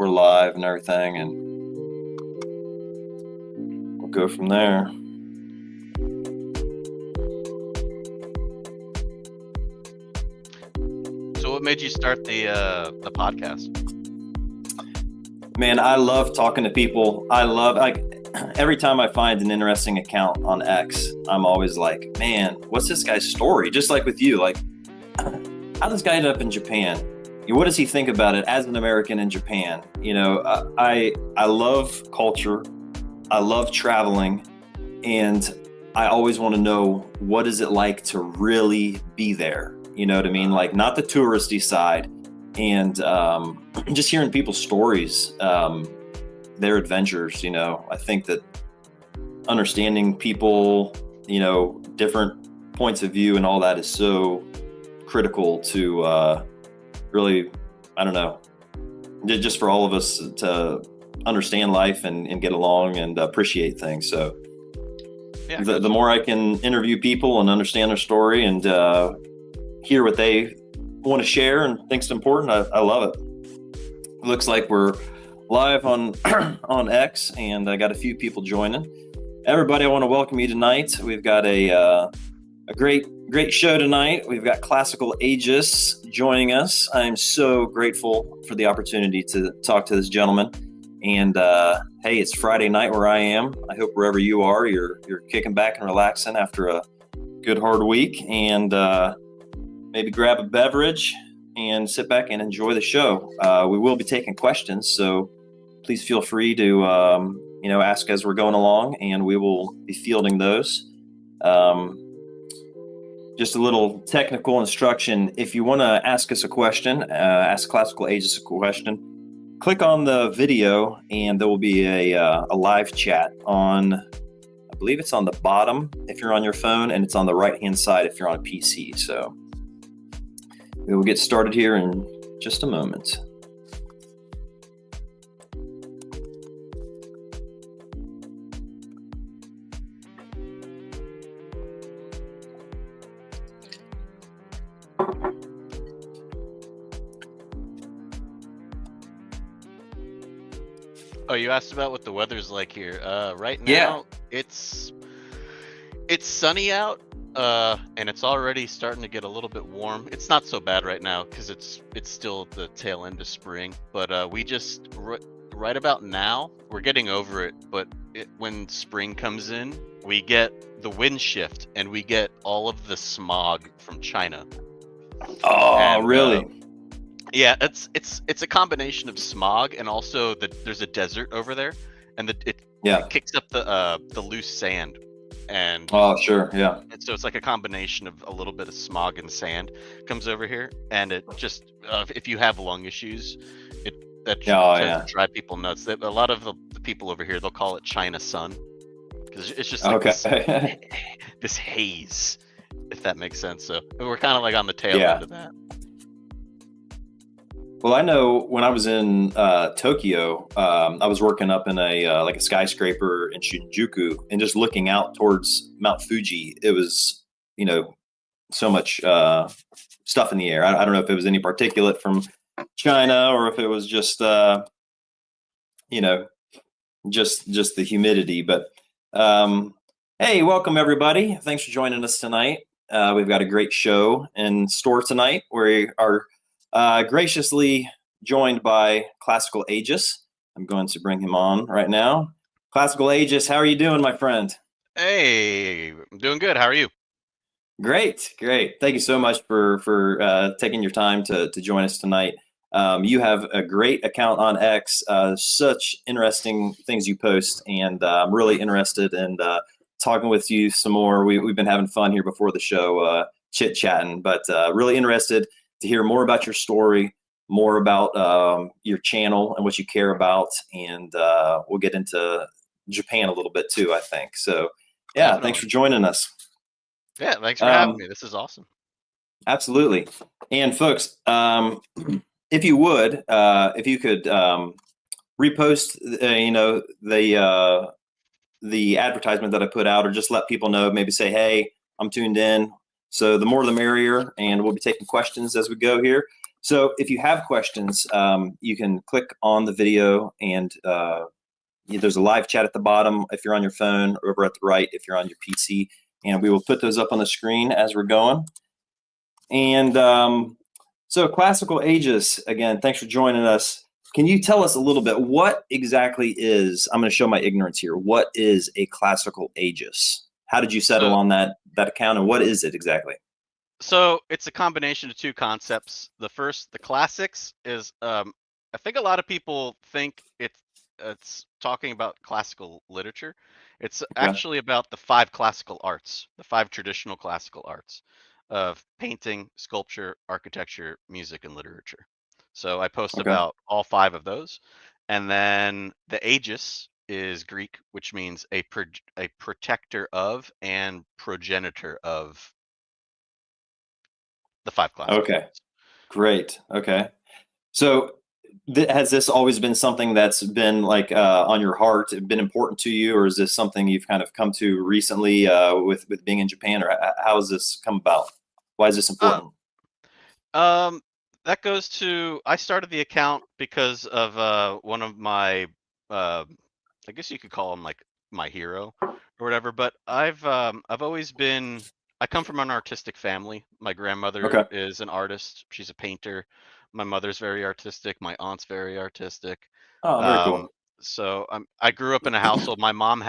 we're live and everything, and we'll go from there. So what made you start the podcast? Man, I love talking to people. I love, like, every time I find an interesting account on X, I'm always like, man, what's this guy's story? Just like with you, like, how does this guy end up in Japan? What does he think about it as an American in Japan? You know, I love culture. I love traveling, and I always want to know, what is it like to really be there? You know what I mean? Like, not the touristy side, and just hearing people's stories, their adventures. You know, I think that understanding people, you know, different points of view and all that is so critical to really, I don't know, just for all of us to understand life and get along and appreciate things. So Yeah, the more I can interview people and understand their story and hear what they want to share and think's important, I love it. It looks like we're live on on X, and I got a few people joining. Everybody, I want to welcome you tonight. We've got a great show tonight. We've got Classical Aegis joining us. I'm so grateful for the opportunity to talk to this gentleman. And hey, it's Friday night where I am. I hope wherever you are, you're kicking back and relaxing after a good hard week, and maybe grab a beverage and sit back and enjoy the show. We will be taking questions, so please feel free to ask as we're going along, and we will be fielding those. Just a little technical instruction. If you want to ask us a question, ask Classical Aegis a question, click on the video, and there will be a live chat on, I believe it's on the bottom if you're on your phone, and it's on the right-hand side if you're on a PC. So we will get started here in just a moment. Oh, you asked about what the weather's like here. Right now, Yeah. it's sunny out, and it's already starting to get a little bit warm. It's not so bad right now because it's still the tail end of spring. But we just right about now we're getting over it. But when spring comes in, we get the wind shift, and we get all of the smog from China. Oh, And, really? Yeah, it's a combination of smog, and also there's a desert over there, and it kicks up the loose sand, and Oh, sure. Yeah. so it's like a combination of a little bit of smog and sand comes over here, and it just if you have lung issues, that tends to drive people nuts. A lot of the people over here, they'll call it China sun, because it's just like this haze, if that makes sense. So we're kind of like on the tail end of that. Well, I know when I was in Tokyo, I was working up in a skyscraper in Shinjuku, and just looking out towards Mount Fuji, it was, so much stuff in the air. I don't know if it was any particulate from China, or if it was just, just the humidity. But hey, welcome everybody. Thanks for joining us tonight. We've got a great show in store tonight. We are graciously joined by Classical Aegis. I'm going to bring him on right now. Classical Aegis, how are you doing, my friend? Hey, I'm doing good. How are you? Great. Thank you so much for taking your time to join us tonight. You have a great account on X, such interesting things you post, and I'm really interested in talking with you some more. We've been having fun here before the show, chit-chatting, but really interested to hear more about your story, more about your channel and what you care about, and we'll get into Japan a little bit too, I think. So yeah, Definitely. Thanks for joining us. Yeah, thanks for having me. This is awesome. Absolutely. And folks, if you would, if you could repost, the advertisement that I put out, or just let people know, maybe say, hey, I'm tuned in. So the more the merrier, and we'll be taking questions as we go here. So if you have questions, you can click on the video and there's a live chat at the bottom if you're on your phone, or over at the right if you're on your PC, and we will put those up on the screen as we're going. And so Classical Aegis, again, thanks for joining us. Can you tell us a little bit, what exactly is, I'm going to show my ignorance here, what is a Classical Aegis? How did you settle So on that account, and what is it exactly? So it's a combination of two concepts. The first, the classics, is I think a lot of people think it's talking about classical literature. It's Okay. actually about the five classical arts, the five traditional classical arts of painting, sculpture, architecture, music, and literature. So I post Okay. about all five of those. And then the Aegis is Greek, which means a protector of and progenitor of the five classical Okay. arts. Great. Okay. So has this always been something that's been like on your heart, been important to you, or is this something you've kind of come to recently with being in Japan, or how has this come about? Why is this Uh, important? um, that goes to I started the account because of one of my uh, I guess you could call him like my hero or whatever. But I've always been I come from an artistic family. My grandmother Okay. is an artist. She's a painter. My mother's very artistic. My aunt's very artistic. Oh, very Um, cool. so I grew up in a household. My mom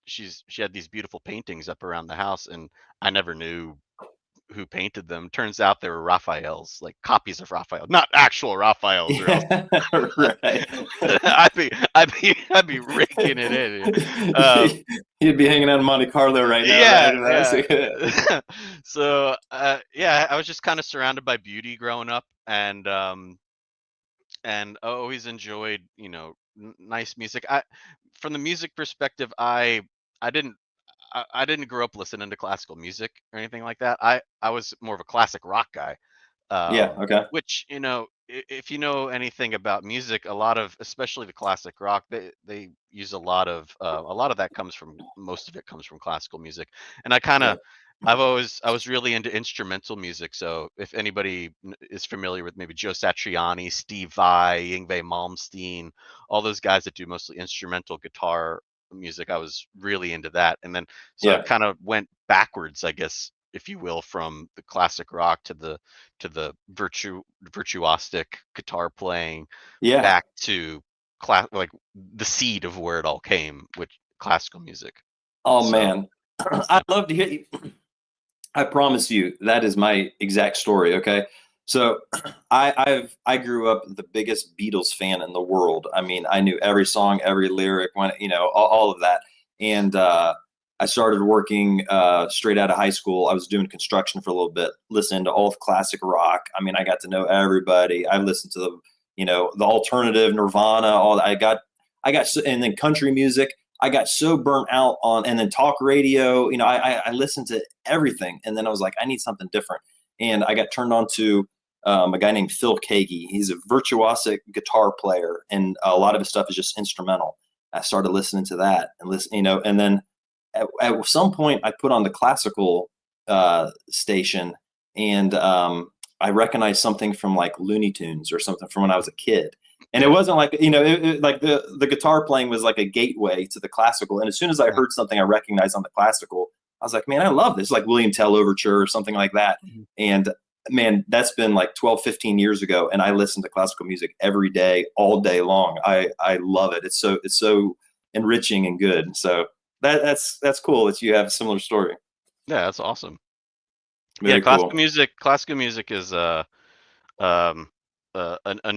she had these beautiful paintings up around the house, and I never knew who painted them. Turns out they were Raphaels, like copies of Raphael, not actual Raphaels, or else Yeah, right. I'd be raking it in. Um, He'd be hanging out in Monte Carlo right now, yeah, right? yeah. So yeah, I was just kind of surrounded by beauty growing up, and I always enjoyed, nice music. From the music perspective, I didn't I didn't grow up listening to classical music or anything like that. I was more of a classic rock guy. Yeah. Okay. Which, if you know anything about music, a lot of, especially the classic rock, they use a lot of that comes from most of it comes from classical music. And Yeah. I was really into instrumental music. So if anybody is familiar with maybe Joe Satriani, Steve Vai, Yngwie Malmsteen, all those guys that do mostly instrumental guitar music, I was really into that. And then so Yeah. it kind of went backwards, I guess, if you will, from the classic rock to the virtuosic guitar playing, Yeah. back to like the seed of where it all came, which classical music. Oh So man, I'd love to hear you. I promise you that is my exact story. Okay, so I grew up the biggest Beatles fan in the world. I mean, I knew every song, every lyric, when all of that. And I started working straight out of high school. I was doing construction for a little bit, listening to all the classic rock. I mean, I got to know everybody. I listened to the alternative Nirvana. All that. And then country music. I got so burnt out on, and then talk radio. I listened to everything, and then I was like, I need something different, and I got turned on to a guy named Phil Kagi. He's a virtuosic guitar player, and a lot of his stuff is just instrumental. I started listening to that and and then at some point I put on the classical station, and I recognized something from like Looney Tunes or something from when I was a kid. And it yeah. wasn't like like the guitar playing was like a gateway to the classical. And as soon as I Mhm, heard something I recognized on the classical, I was like, man, I love this, like William Tell Overture or something like that. mhm. And man, that's been like 12, 15 years ago, and I listen to classical music every day, all day long. I love it. It's so enriching and good. So that's cool that you have a similar story. Yeah, that's awesome. Yeah, Very cool. classical music is um a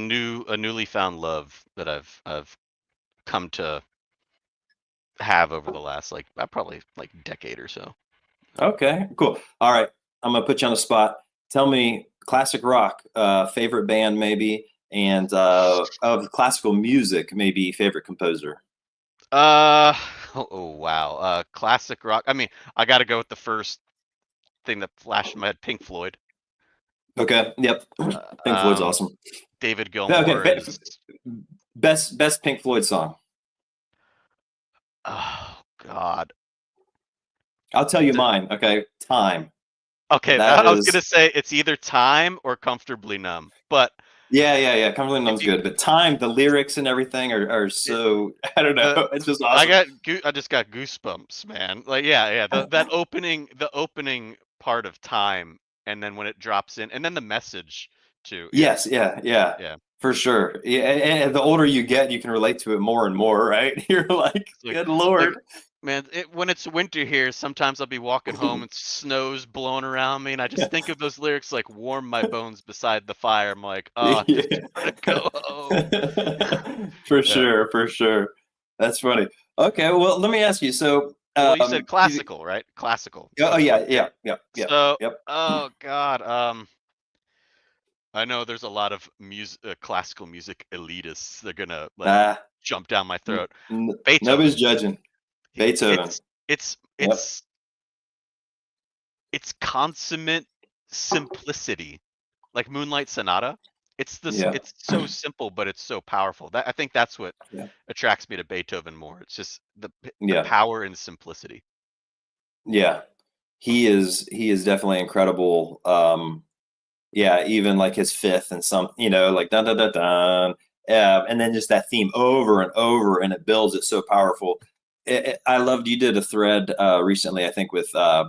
newly found love that I've come to have over the last, like, probably like decade or so. Okay, cool. All right, I'm gonna put you on the spot. Tell me, classic rock, favorite band maybe, and of classical music, maybe favorite composer. Uh, oh wow. Classic rock. I mean, I got to go with the first thing that flashed in my head, Pink Floyd. Okay, yep. Uh, Pink Floyd's um, awesome. David Okay, Gilmour is. best Pink Floyd song. Oh God. I'll tell you The, mine. Okay, Time. Okay, That I was is, gonna say it's either time or comfortably numb, but yeah. Cumberland if Numb's you, good, but time, the lyrics and everything are it, so, I don't know. the It's just awesome. I just got goosebumps, man. Like, yeah. The opening part of time, and then when it drops in, and then the message too. Yeah, Yes, yeah, yeah. for sure. Yeah, and the older you get, you can relate to it more and more, right? You're like, It's like, good Lord. like, man, when it's winter here, sometimes I'll be walking home and snow's blowing around me, and I just think of those lyrics like warm my bones beside the fire. I'm like, oh, I just Yeah. want to go home. For Yeah. sure, for sure. That's funny. Okay, well, let me ask you. So, Well, you said classical, right? Classical. oh That's yeah, okay. yep, So, yep. oh God, I know there's a lot of classical music elitists. They're gonna like Ah, jump down my throat. nobody's Beethoven. judging. Beethoven. It's it's Yep. it's it's consummate simplicity, like Moonlight Sonata. Yeah. It's so simple, but it's so powerful. I think that's what Yeah. attracts me to Beethoven more. It's just the Yeah. power and simplicity. Yeah. He is definitely incredible. Yeah, even like his fifth and some, like dun dun dun dun, and then just that theme over and over, and it builds it so powerful. I loved you did a thread recently, I think, with uh,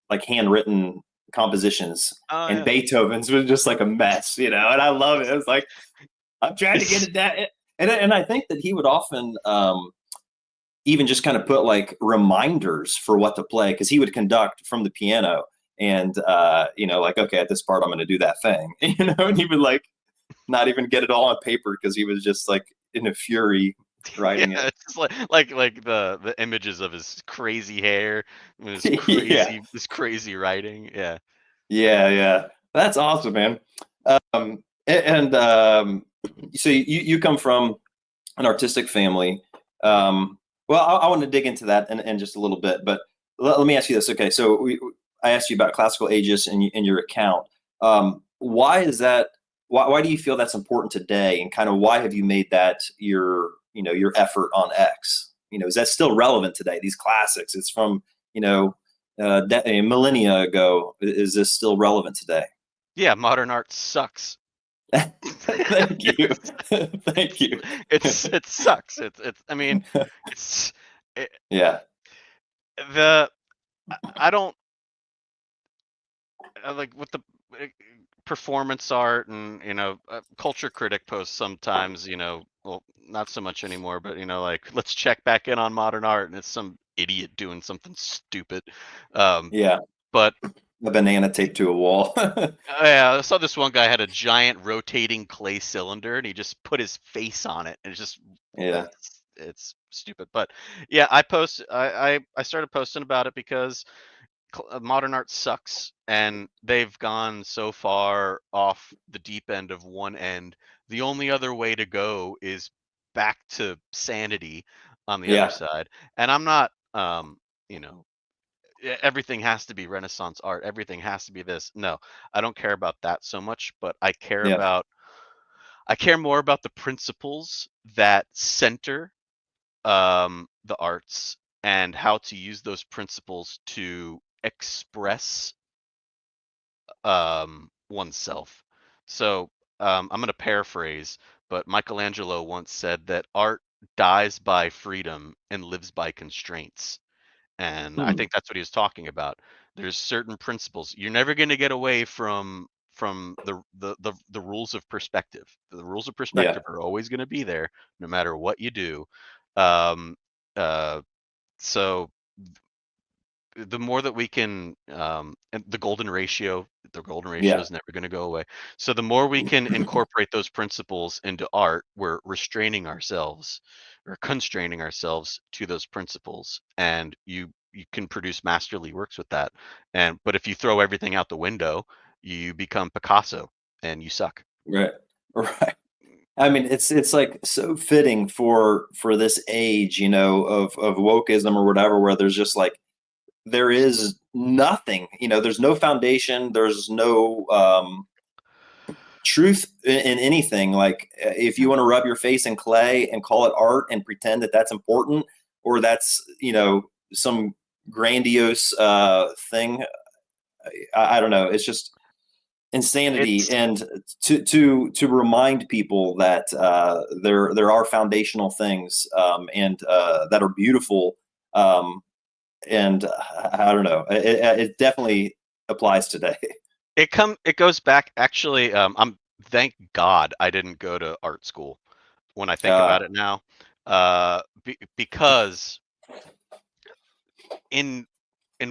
like handwritten compositions, Oh and yeah. Beethoven's was just like a mess, and I love it. It's like I'm trying to get It's it down, and I think that he would often even just kind of put like reminders for what to play, because he would conduct from the piano, and like, okay, at this part I'm going to do that thing, and he would like not even get it all on paper because he was just like in a fury yeah, writing it. it's like the images of his crazy hair and Yeah, his crazy writing. Yeah. yeah, that's awesome, man. And so you come from an artistic family. Well, I want to dig into that in just a little bit, but let me ask you this. Okay, so I asked you about Classical Aegis and your account. Why is that? Why do you feel that's important today, and kind of why have you made that your effort on X? Is that still relevant today? These classics, it's from a millennia ago. Is this still relevant today? Yeah, modern art sucks. Thank you, thank you. It sucks. It's I mean, it's it, Yeah, the I don't like with the uh, performance art and culture critic posts sometimes, well, not so much anymore, but like let's check back in on modern art and it's some idiot doing something stupid. Um yeah. but A banana taped to a wall. yeah, I saw this one guy had a giant rotating clay cylinder and he just put his face on it and Yeah, it's stupid. But yeah, I started posting about it because modern art sucks and they've gone so far off the deep end of one end. The only other way to go is back to sanity on the other yeah, side. And I'm not you know everything has to be renaissance art, everything has to be this. No, I don't care about that so much, but yeah, I care more about the principles that center the arts and how to use those principles to express oneself. So I'm going to paraphrase, but Michelangelo once said that art dies by freedom and lives by constraints. And I hmm, think that's what he was talking about. There's certain principles. You're never going to get away from the rules of perspective. The rules of yeah, perspective are always going to be there no matter what you do. Um, uh, so the more that we can and the golden ratio yeah, is never going to go away. So the more we can incorporate those principles into art, we're restraining ourselves or constraining ourselves to those principles, and you can produce masterly works with that. And but if you throw everything out the window, you become Picasso and you suck. right, right. I mean, it's like so fitting for this age, of wokeism or whatever, where there's just like there is nothing, there's no foundation, there's no truth in anything. Like, if you Yeah. want to rub your face in clay and call it art and pretend that that's important, or that's some grandiose thing, I don't know. It's just insanity, It's and to remind people that there are foundational things, and that are beautiful, um, and I don't know. It definitely applies today. it goes back actually. I'm thank God I didn't go to art school when I think about Uh, it now, because in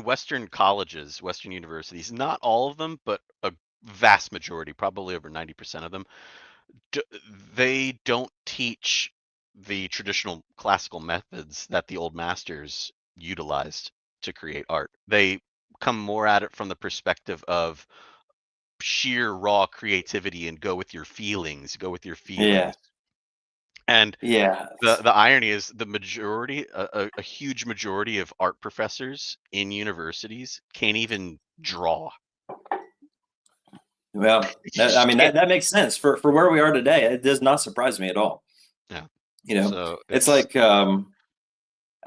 Western colleges, Western universities, not all of them, but a vast majority, probably over 90% of them, d- they don't teach the traditional classical methods that the old masters utilized to create art. They come more at it from the perspective of sheer raw creativity and go with your feelings, go with your yeah, feelings. And yeah, the irony is the majority, a huge majority of art professors in universities can't even draw. well, They I just mean, can't. that makes sense for where we are today. It does not surprise me at all. Yeah. You know, So it's it's like,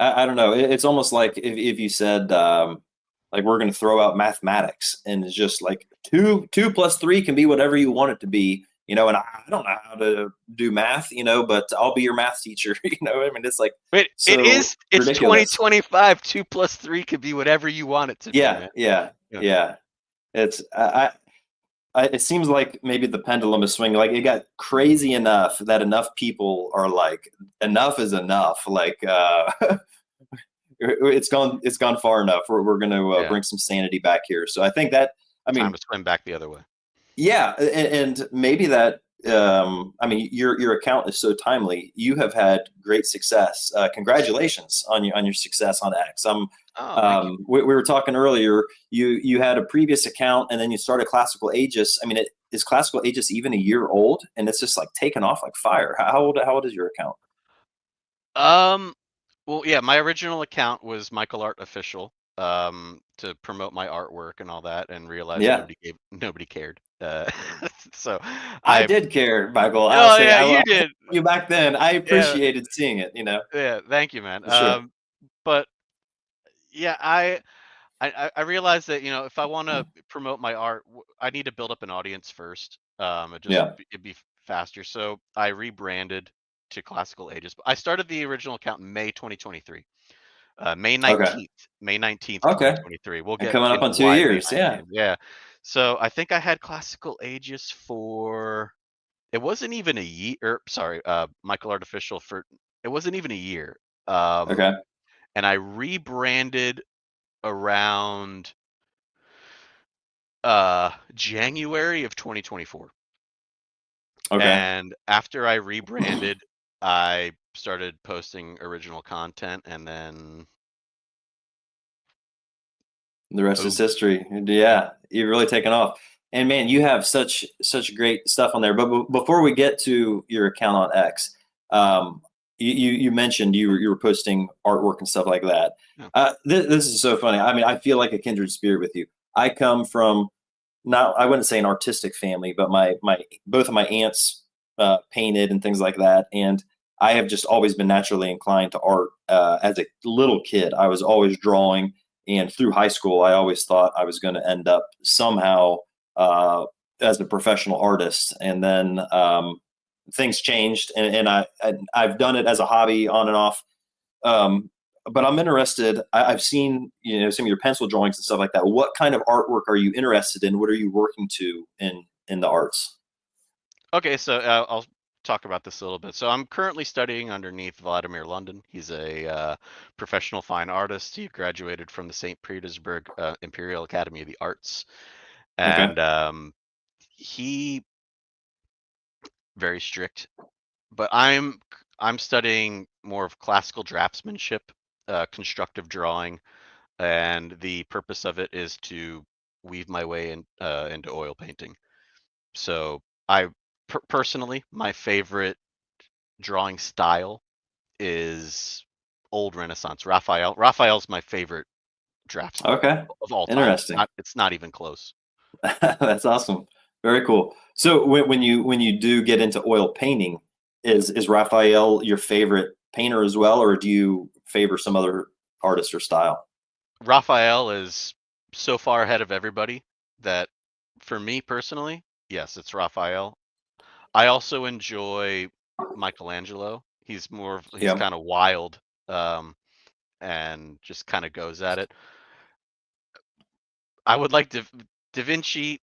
I don't know. It's almost like if you said, like, we're going to throw out mathematics, and it's just like two plus three can be whatever you want it to be. And I don't know how to do math, but I'll be your math teacher. I mean, it's like it so is it's ridiculous. 2025. 2 plus 3 could be whatever you want it to be, Yeah, man. yeah, Yeah. yeah. It's it seems like maybe the pendulum is swinging. Like, it got crazy enough that enough people are like, enough is enough. Like, it's gone far enough. We're going to Yeah. bring some sanity back here. So I think that, I Time mean, to swim back the other way. yeah, and maybe that, I mean, your account is so timely. You have had great success. Congratulations on your success on X. Oh, thank you. We were talking earlier. You had a previous account, and then you started Classical Aegis. I mean, is Classical Aegis even a year old? And it's just like taken off like fire. How old is your account? Um, well, yeah, my original account was Michael Art Official, to promote my artwork and all that, and realized Yeah, nobody cared. So I I did care, Michael. I'll oh say yeah, I you love did. you back then. I Yeah, appreciated seeing it. yeah. Thank you, man. For sure. But yeah, I realized that if I want to promote my art, I need to build up an audience first. Yeah. It'd be faster. So I rebranded to Classical Ages. I started the original account in May 2023. May Okay. 19th, May 19th, Okay. 2023. We'll And get coming up into on two why May years. Yeah. 19th. Yeah. So I think I had Classical Aegis for it wasn't even a year. Sorry, Michael Artificial for it wasn't even a year. Um, Okay. and I rebranded around January of 2024. Okay. And after I rebranded, I started posting original content, and then The rest is boom. history. Yeah. Yeah, you've really taken off. And man, you have such great stuff on there. But before we get to your account on X, um, you mentioned you were posting artwork and stuff like that. Yeah. This is so funny. I mean, I feel like a kindred spirit with you. I come from, not, I wouldn't say an artistic family, but my both of my aunts painted and things like that, and I have just always been naturally inclined to art. As a little kid, I was always drawing, and through high school, I always thought I was going to end up somehow uh, as a professional artist. And then things changed, I've done it as a hobby on and off. Um, but I'm interested. I've seen some of your pencil drawings and stuff like that. What kind of artwork are you interested in? What are you working to in the arts? Okay, so I'll talk about this a little bit. So I'm currently studying underneath Vladimir London. He's a professional fine artist. He graduated from the St. Petersburg Imperial Academy of the Arts, Okay. and he very strict. But I'm studying more of classical draftsmanship, constructive drawing, and the purpose of it is to weave my way into oil painting. So I personally, my favorite drawing style is old Renaissance Raphael. Raphael's my favorite draftsman Okay. of all time. Interesting. It's not even close. That's awesome. Very cool. So when you do get into oil painting, is Raphael your favorite painter as well, or do you favor some other artist or style? Raphael is. so far ahead of everybody that for me personally, yes, it's Raphael. I also enjoy Michelangelo. He's Yeah. kind of wild, um, and just kind of goes at it. I would like Da Vinci.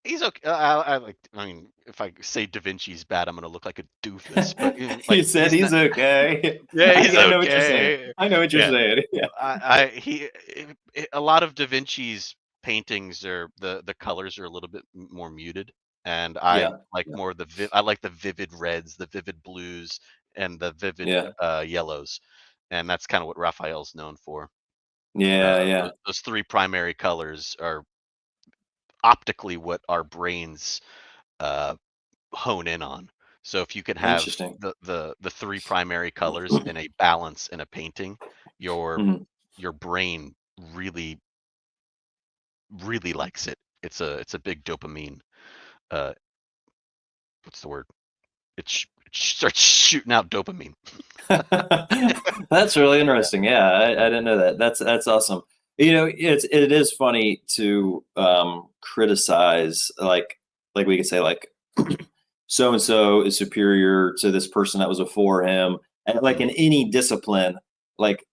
He's okay. I mean, if I say Da Vinci's bad, I'm gonna look like a doofus. But He like, said he's he's not. okay. Yeah, he's I know what you're saying. okay. I know what you're Yeah, saying. Yeah. I he a lot of Da Vinci's paintings are the colors are a little bit more muted, and I Yeah. like Yeah. more of I like the vivid reds, the vivid blues, and the vivid Yeah. yellows, and that's kind of what Raphael's known for. Yeah. Yeah. Those three primary colors are optically what our brains uh, hone in on. So if you can have Interesting. the three primary colors in a balance in a painting, your Mhm. your brain really really likes it. It's a big dopamine. Uh, what's the word? It starts shooting out dopamine. That's really interesting. Yeah, I didn't know that. That's awesome. It is funny to criticize like we could say like so and so is superior to this person that was before him, and like in Mhm, any discipline, like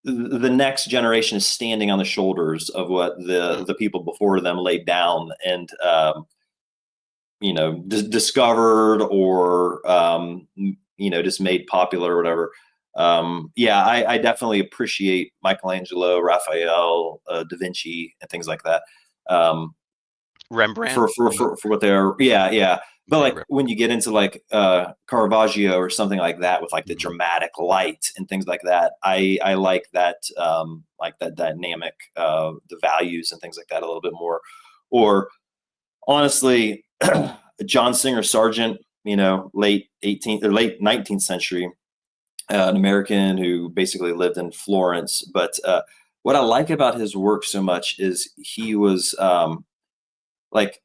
the next generation is standing on the shoulders of what mhm. the people before them laid down and discovered or just made popular or whatever. Yeah, I definitely appreciate Michelangelo, Raphael, Da Vinci, and things like that. um, Rembrandt. for what they're, yeah, yeah. But Okay, like when you get into like Caravaggio or something like that with like the Mhm. dramatic light and things like that, I like that dynamic, the values and things like that a little bit more. Or honestly, John Singer Sargent, late 18th or late 19th century, an American who basically lived in Florence. But what I like about his work so much is he was like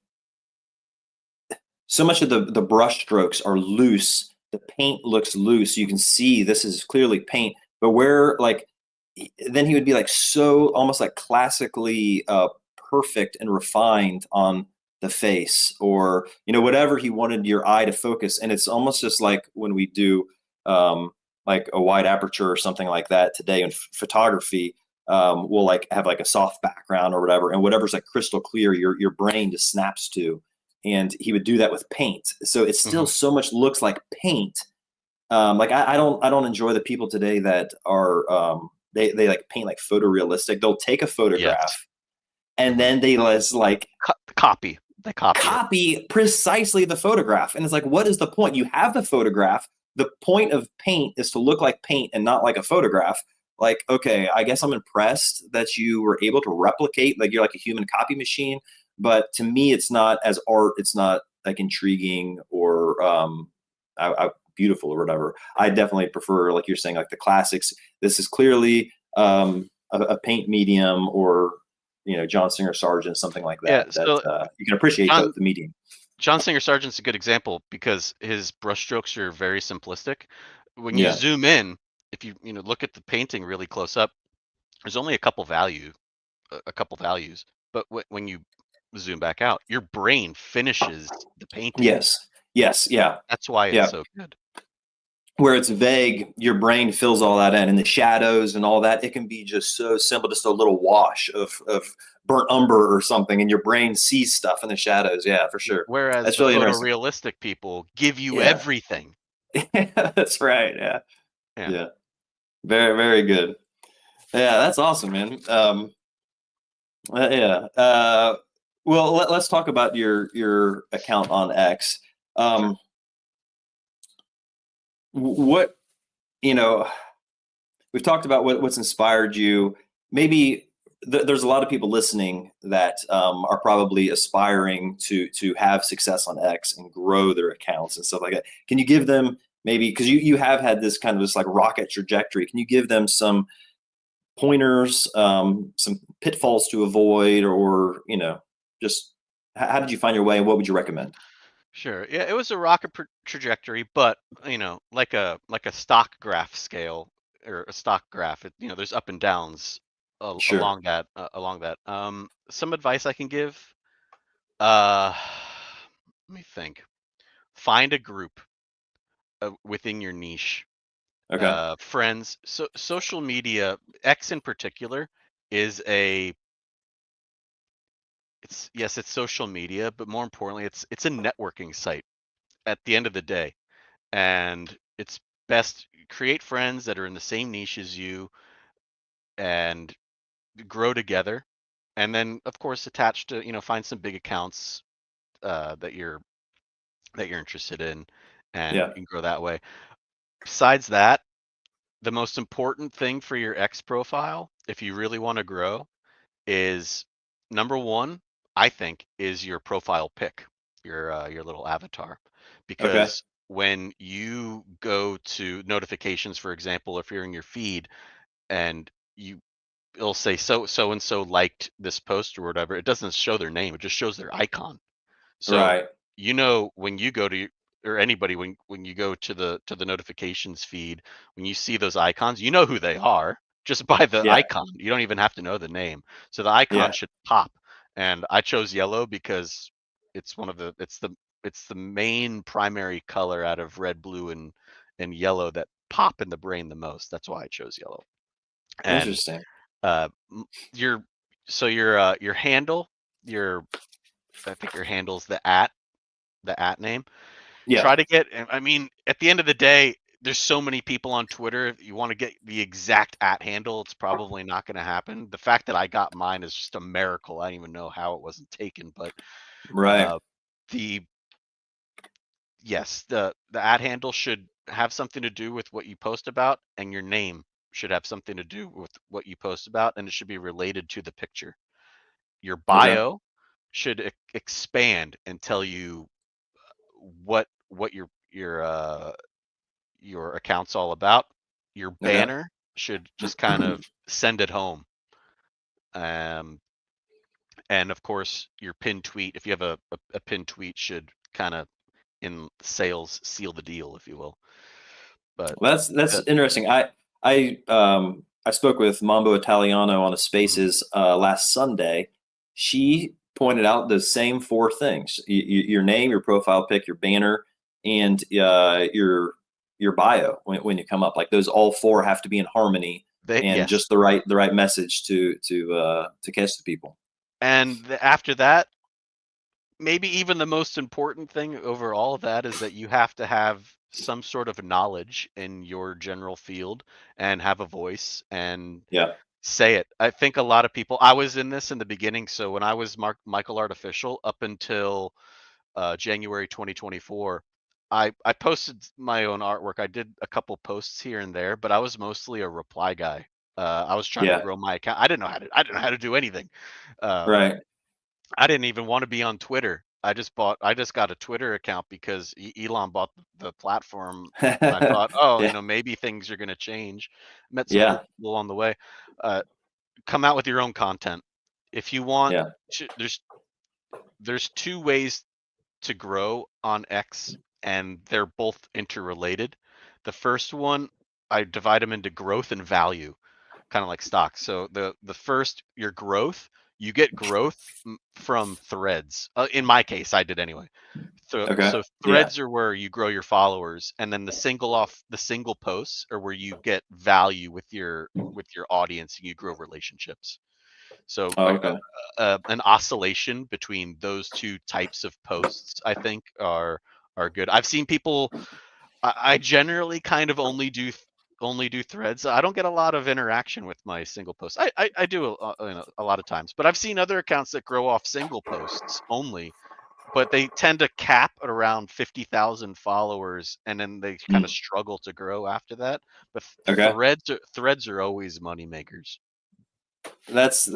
so much of the brush strokes are loose. The paint looks loose. You can see this is clearly paint, but where like then he would be like so almost like classically perfect and refined on the face, or whatever he wanted your eye to focus. And it's almost just like when we do um, like a wide aperture or something like that today in photography. We'll like have like a soft background or whatever, and whatever's like crystal clear, your brain just snaps to. And he would do that with paint, so it still Mhm. so much looks like paint. Like I don't enjoy the people today that are they like paint like photorealistic. They'll take a Yes. photograph and Mhm. then they just like Copy. They copy it. copy precisely the photograph. And it's like, what is the point? You have the photograph. The point of paint is to look like paint and not like a photograph. Like, okay, I guess I'm impressed that you were able to replicate, like you're like a human copy machine. But to me, it's not as art. It's not like intriguing or beautiful or whatever. I definitely prefer, like you're saying, like the classics. This is clearly a paint medium, or John Singer Sargent, something like Yeah. that. That So you can appreciate John the medium. John Singer Sargent's a good example because his brushstrokes are very simplistic. When you Yeah. zoom in, if you look at the painting really close up, there's only a couple values. But when you zoom back out, your brain finishes the painting. Yes. Yes. Yeah. That's why it's Yeah. so good. Where it's vague, your brain fills all that in, and the shadows and all that. It can be just so simple, just a little wash of burnt umber or something, and your brain sees stuff in the shadows. Yeah, for sure. Whereas That's the really interesting. photorealistic people give you Yeah. everything. That's right. Yeah. Yeah, Yeah. Very, very good. Yeah, that's awesome, man. Yeah. Well, let's talk about your account on X. sure. Um, what you know, we've talked about what's inspired you. Maybe there's a lot of people listening that are probably aspiring to have success on X and grow their accounts and stuff like that. Can you give them, maybe because you have had this kind of this like rocket trajectory? Can you give them some pointers, some pitfalls to avoid, or just how did you find your way, and what would you recommend? Sure. Yeah, it was a rocket trajectory, but like a stock graph scale or a stock graph, there's up and downs. Sure. along that. Some advice I can give. Uh, Let me think. Find a group within your niche. Okay. Friends. So social media, X in particular, is a it's yes, it's social media, but more importantly, it's a networking site at the end of the day. And it's best create friends that are in the same niche as you and grow together. And then of course attach to, find some big accounts that you're interested in and Yeah. you can grow that way. Besides that, the most important thing for your X profile, if you really want to grow, is number one, I think, is your profile pic, your little avatar, Okay. because when you go to notifications, for example, if you're in your feed and it'll say so and so liked this post or whatever, it doesn't show their name; it just shows their icon. So, Right. when you go to or anybody when you go to the notifications feed, when you see those icons, you know who they are just by the Yeah. icon. You don't even have to know the name. So the icon Yeah. should pop. And I chose yellow because it's one of the it's the main primary color out of red, blue, and yellow that pop in the brain the most. That's why I chose yellow. And Interesting. uh m- your your handle, your I think your handle's the at name. Yeah. Try to get I mean, at the end of the day, there's so many people on Twitter. If you want to get the exact at handle, it's probably not going to happen. The fact that I got mine is just a miracle. I don't even know how it wasn't taken, but Right. uh, the yes, the at handle should have something to do with what you post about, and your name should have something to do with what you post about, and it should be related to the picture. Your Okay. bio should expand and tell you what your account's all about. Your Okay. banner should just kind of send it home. Um, and of course, your pinned tweet, if you have a pinned tweet, should kind of in sales seal the deal, if you will. But Well, that's uh, interesting. I spoke with Mambo Italiano on a mhm. Spaces last Sunday. She pointed out the same four things: your name, your profile pic, your banner, and your bio when you come up. Like those, all four have to be in harmony and Yes, just the right message to catch the people. and after that, maybe even the most important thing over all of that is that you have to have some sort of knowledge in your general field and have a voice and Yeah. say it. I think a lot of people. I was in this in the beginning, so when I was Michael Artificial up until January 2024, I posted my own artwork. I did a couple posts here and there, but I was mostly a reply guy. I was trying to Yeah. grow my account. I didn't know how to do anything. Um, Right. I didn't even want to be on Twitter. I just got a Twitter account because Elon bought the platform, and I thought, oh, Yeah. maybe things are going to change. Met some cool Yeah. people along the way. Uh, Come out with your own content. If you want Yeah. there's two ways to grow on X, and they're both interrelated. The first one, I divide them into growth and value, kind of like stocks. So the first, your growth, you get growth from threads. In my case, I did anyway. Okay. So Yeah. threads are where you grow your followers, and then the single posts are where you get value with your audience and you grow relationships. So Oh, okay. an oscillation between those two types of posts, I think, are good. I've seen people. I generally kind of only do threads. I don't get a lot of interaction with my single posts. I do a lot of times, but I've seen other accounts that grow off single posts only, but they tend to cap at around 50,000 followers, and then they kind of Mm. struggle to grow after that. But Okay. threads are always money makers. That's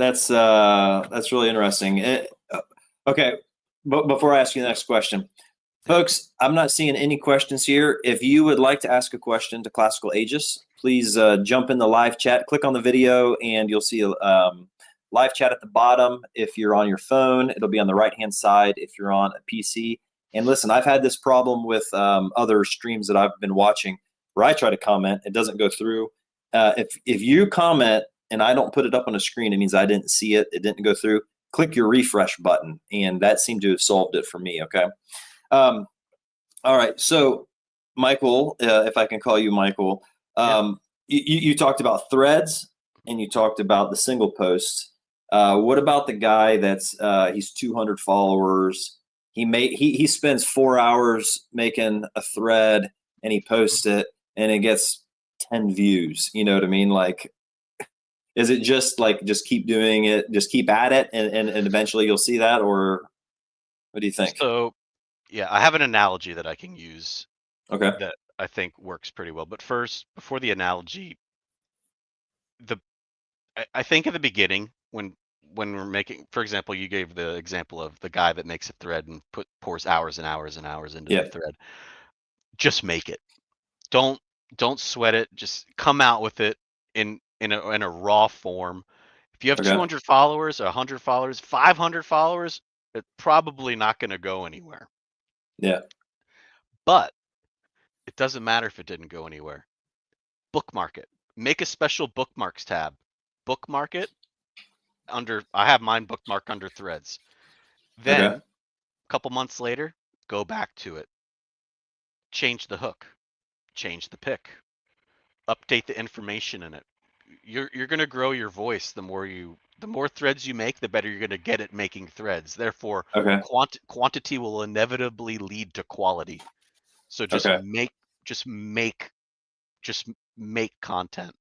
really interesting. Okay, but before I ask you the next question, Yeah. folks, I'm not seeing any questions here. If you would like to ask a question to Classical Aegis, please jump in the live chat. Click on the video, and you'll see a live chat at the bottom. If you're on your phone, it'll be on the right hand side. If you're on a PC, and listen, I've had this problem with other streams that I've been watching where I try to comment, it doesn't go through. If you comment and I don't put it up on a screen, it means I didn't see it. It didn't go through. Click your refresh button, and that seemed to have solved it for me. Okay. Um, all right. So, Michael, if I can call you Michael, Yeah. you talked about threads and you talked about the single post. What about the guy that's he's 200 followers? He spends 4 hours making a thread and he Mhm. posts it and it gets 10 views. You know what I mean? Like, is it just like just keep doing it, just keep at it, and eventually you'll see that, or what do you think? So, yeah, I have an analogy that I can use Okay. that I think works pretty well. But first, before the analogy, the I think at the beginning when we're making, for example, you gave the example of the guy that makes a thread and pours hours and hours and hours into the Yeah. thread. Just make it. Don't don't sweat it. Just come out with it in a raw form. If you have Okay. 200 followers, 100 followers, 500 followers, it's probably not going to go anywhere. Yeah. But it doesn't matter if it didn't go anywhere. Bookmark it. Make a special bookmarks tab. Bookmark it under, I have mine bookmarked under threads. Okay. Then, a couple months later, go back to it. Change the hook. Change the pick. Update the information in it. You're going to grow your voice the more threads you make, the better you're going to get at making threads. Therefore, Okay. quantity will inevitably lead to quality. So Okay. just make just make content.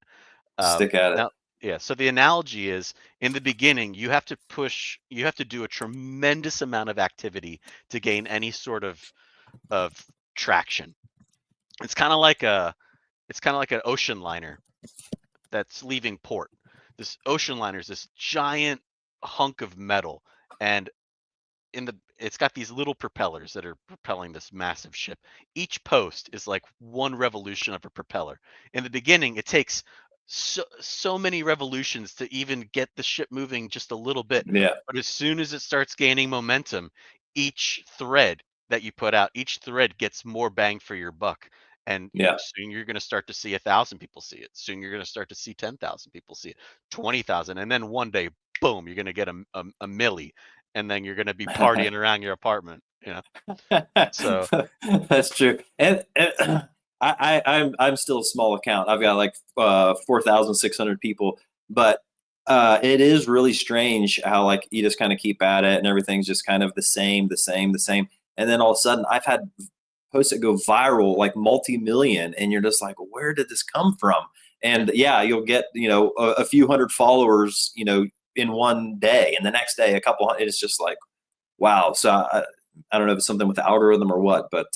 Stick at it. Now, yeah. So the analogy is, in the beginning, you have to do a tremendous amount of activity to gain any sort of traction. It's kind of like an ocean liner that's leaving port. This ocean liner is this giant hunk of metal, and it's got these little propellers that are propelling this massive ship. Each post is like one revolution of a propeller. In the beginning, it takes so many revolutions to even get the ship moving just a little bit. Yeah. But as soon as it starts gaining momentum, each thread that you put out, each thread gets more bang for your buck. And Yeah. soon you're going to start to see 1,000 people see it. Soon you're going to start to see 10,000 people see it, 20,000, and then one day, boom, you're going to get a milli, and then you're gonna be partying around your apartment, you know? So That's true. And I'm still a small account. I've got like 4,600 people, but it is really strange how like you just kind of keep at it and everything's just kind of the same, the same, the same. And then all of a sudden I've had posts that go viral, like multi-million, and you're just like, where did this come from? yeah, And yeah, you'll get, a few hundred followers, in one day, and the next day a couple. It's just like, wow. So I don't know if it's something with the algorithm or what, but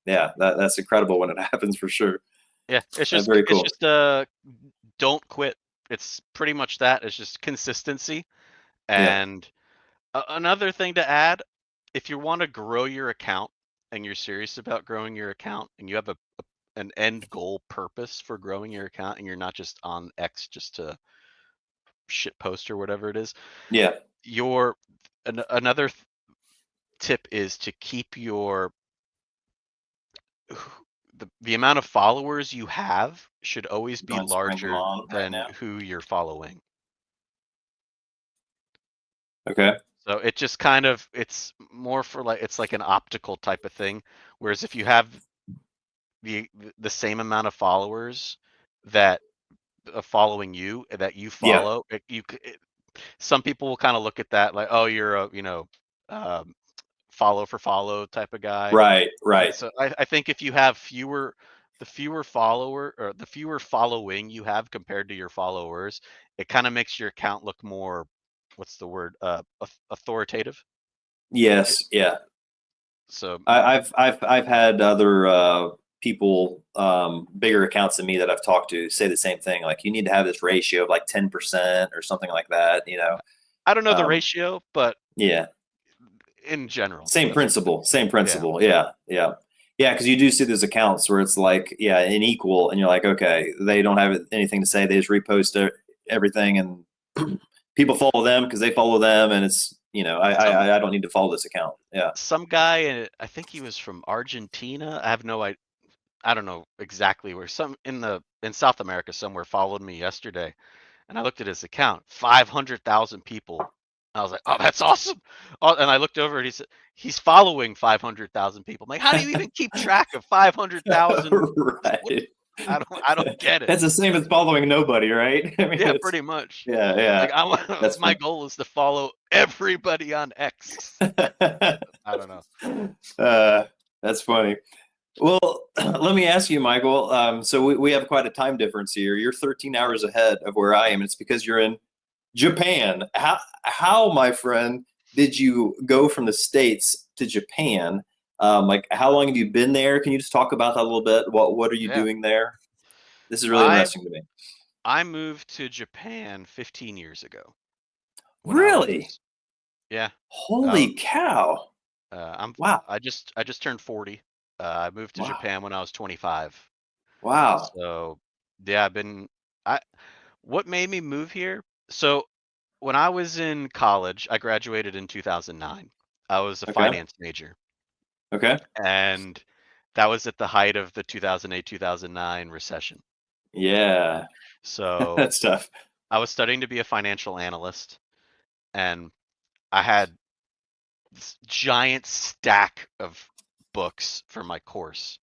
yeah, that's incredible when it happens for sure. yeah, Very it's cool. just, don't quit. It's pretty much that. It's just consistency. Yeah. And another thing to add, if you wanna grow your account and you're serious about growing your account and you have an end goal purpose for growing your account and you're not just on X just to shit post or whatever it is, Yeah. your another tip is to keep your the amount of followers you have should always be Going to bring them larger on right than now. who you're following. Okay. So it just kind of, it's more for like, it's like an optical type of thing. Whereas if you have the same amount of followers that following you, that you Yeah. follow, some people will kind of look at that like, oh, you're a, um, follow for follow type of guy. Right. Right. So I think if you have the fewer following you have compared to your followers, it kind of makes your account look more, what's the word, authoritative. It, Yes. Yeah. so I've had other people, bigger accounts than me that I've talked to say the same thing. Like you need to have this ratio of like 10% or something like that. I don't know the Um, ratio, but yeah. in general, Same that's what it principle. Same is. Yeah. principle. Yeah. Yeah. Yeah. Because you do see those accounts where it's like, yeah, an equal, and you're like, okay, they don't have anything to say. They just repost everything, and people follow them because they follow them, and it's Some I don't need to follow this account. Yeah. some guy, I think he was from Argentina. I have no idea. I don't know exactly where. Some in South America somewhere followed me yesterday, And I looked at his account, 500,000 people. I was like, oh, that's awesome. Oh, and I looked over and he said, he's following 500,000 people. I'm like, how do you even keep track of 500,000? What? Right. I don't get it. That's the same as following nobody, right? I mean, Yeah, it's pretty much. yeah, yeah. Like I want That's my fun. goal is to follow everybody on X. I don't know. uh, that's funny. Well, let me ask you, Michael. So we have quite a time difference here. You're 13 hours ahead of where I am. It's because you're in Japan. How, my friend, did you go from the States to Japan? Like, how long have you been there? Can you just talk about that a little bit? What are you Yeah. doing there? This is really I interesting to me. I moved to Japan 15 years ago when I Really? was yeah. Uh, Holy cow! I'm Wow! I just turned 40. I moved to Wow! Japan when I was 25. Wow! So yeah, I what made me move here? So when I was in college, I graduated in 2009. I was a Okay. finance major, Okay. and that was at the height of the 2008 2009 recession. Yeah, So that's tough. I was studying to be a financial analyst, and I had this giant stack of books for my course.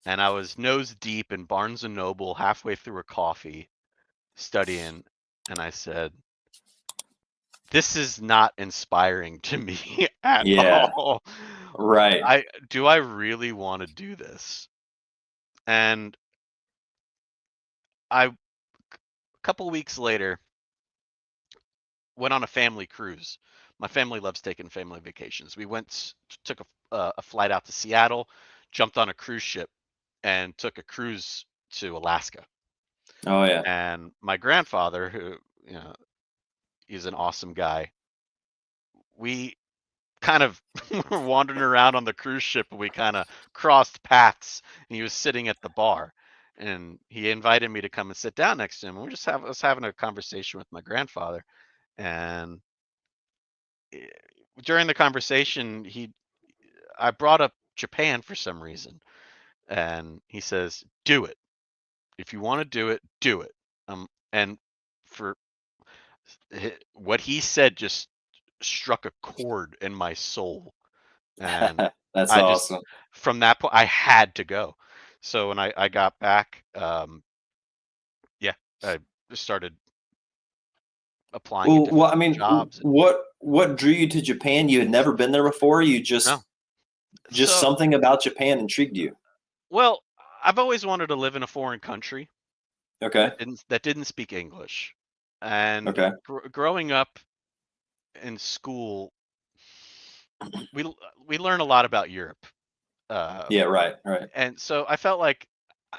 And I was nose deep in Barnes and Noble halfway through a coffee studying, and I said, "This is not inspiring to me at Yeah. all. Right. I really want to do this?" And a couple weeks later went on a family cruise. My family loves taking family vacations. We took a flight out to Seattle, jumped on a cruise ship, and took a cruise to Alaska. Oh yeah. And my grandfather, who you know, he's an awesome guy. We kind of were wandering around on the cruise ship, and we kind of crossed paths. And he was sitting at the bar, and he invited me to come and sit down next to him. And I was having a conversation with my grandfather, and eh, during the conversation, I brought up Japan for some reason, and he says, "Do it. If you want to do it, do it." And for what he said just struck a chord in my soul, and That's I just awesome. from that point I had to go. So when I got back, yeah, I just started applying at Well, different I mean, jobs. And what drew you to Japan? You had never been there before. You no, just so something about Japan intrigued you. well, I've always wanted to live in a foreign country Okay. that didn't speak English, and Okay. growing up in school, we we learn a lot about Europe. Uh, Yeah. Right. Right. and so I felt like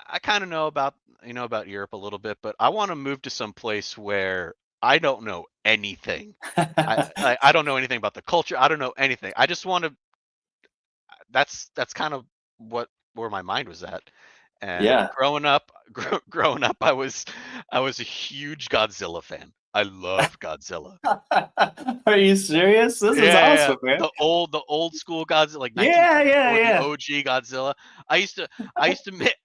I kind of know about about Europe a little bit, but I want to move to some place where I don't know anything. I don't know anything about the culture. I don't know anything. I just want to. That's kind of where my mind was at. And Yeah. growing up, I was a huge Godzilla fan. I love Godzilla. Are you serious? This Yeah, is yeah, yeah. awesome, man. The old school Godzilla, like Yeah. Yeah. 1954, the Yeah. OG Godzilla.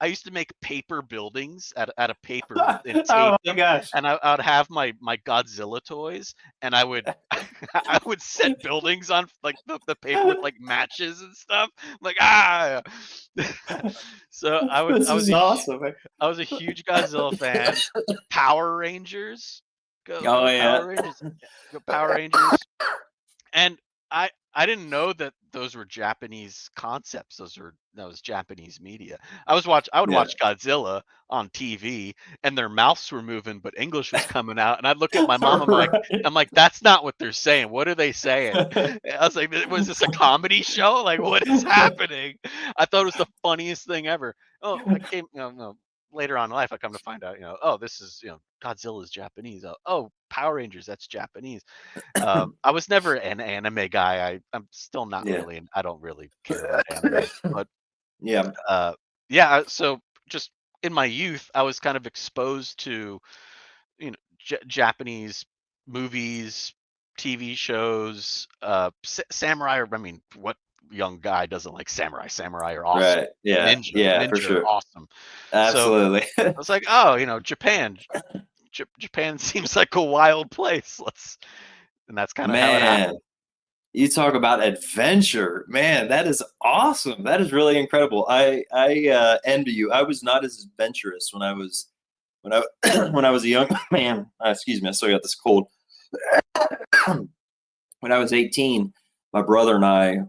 I used to make paper buildings out of paper and tape Oh my them, gosh. and I'd have my Godzilla toys, and I would I would set buildings on like the paper with like matches and stuff. I'm like ah. So This is awesome, man. I was a huge Godzilla fan. Power Rangers, go Oh yeah. Power Rangers, go Power Rangers. And I didn't know that those were Japanese concepts. That was Japanese media. I would Yeah. watch Godzilla on TV, and their mouths were moving, but English was coming out. And I'd look at my mom. Right. I'm like, that's not what they're saying. What are they saying? I was like, was this a comedy show? Like, what is happening? I thought it was the funniest thing ever. Oh, no, later on in life, I come to find out, oh, this is, Godzilla is Japanese. Oh, Power Rangers, that's Japanese. I was never an anime guy. I'm still not Yeah. really, and I don't really care about anime. But Yeah. uh, yeah, so just in my youth, I was kind of exposed to Japanese movies, TV shows, samurai. I mean, what young guy doesn't like samurai? Samurai are awesome. Right. Yeah. Ninja, Yeah, for ninja are sure. awesome. So Absolutely. I was like, oh, Japan. Japan seems like a wild place. And that's kind of how it Man, happened. you talk about adventure, man. That is awesome. That is really incredible. I envy you. I was not as adventurous when I when I was a young man. Excuse me, I still got this cold. When I was 18, my brother and I,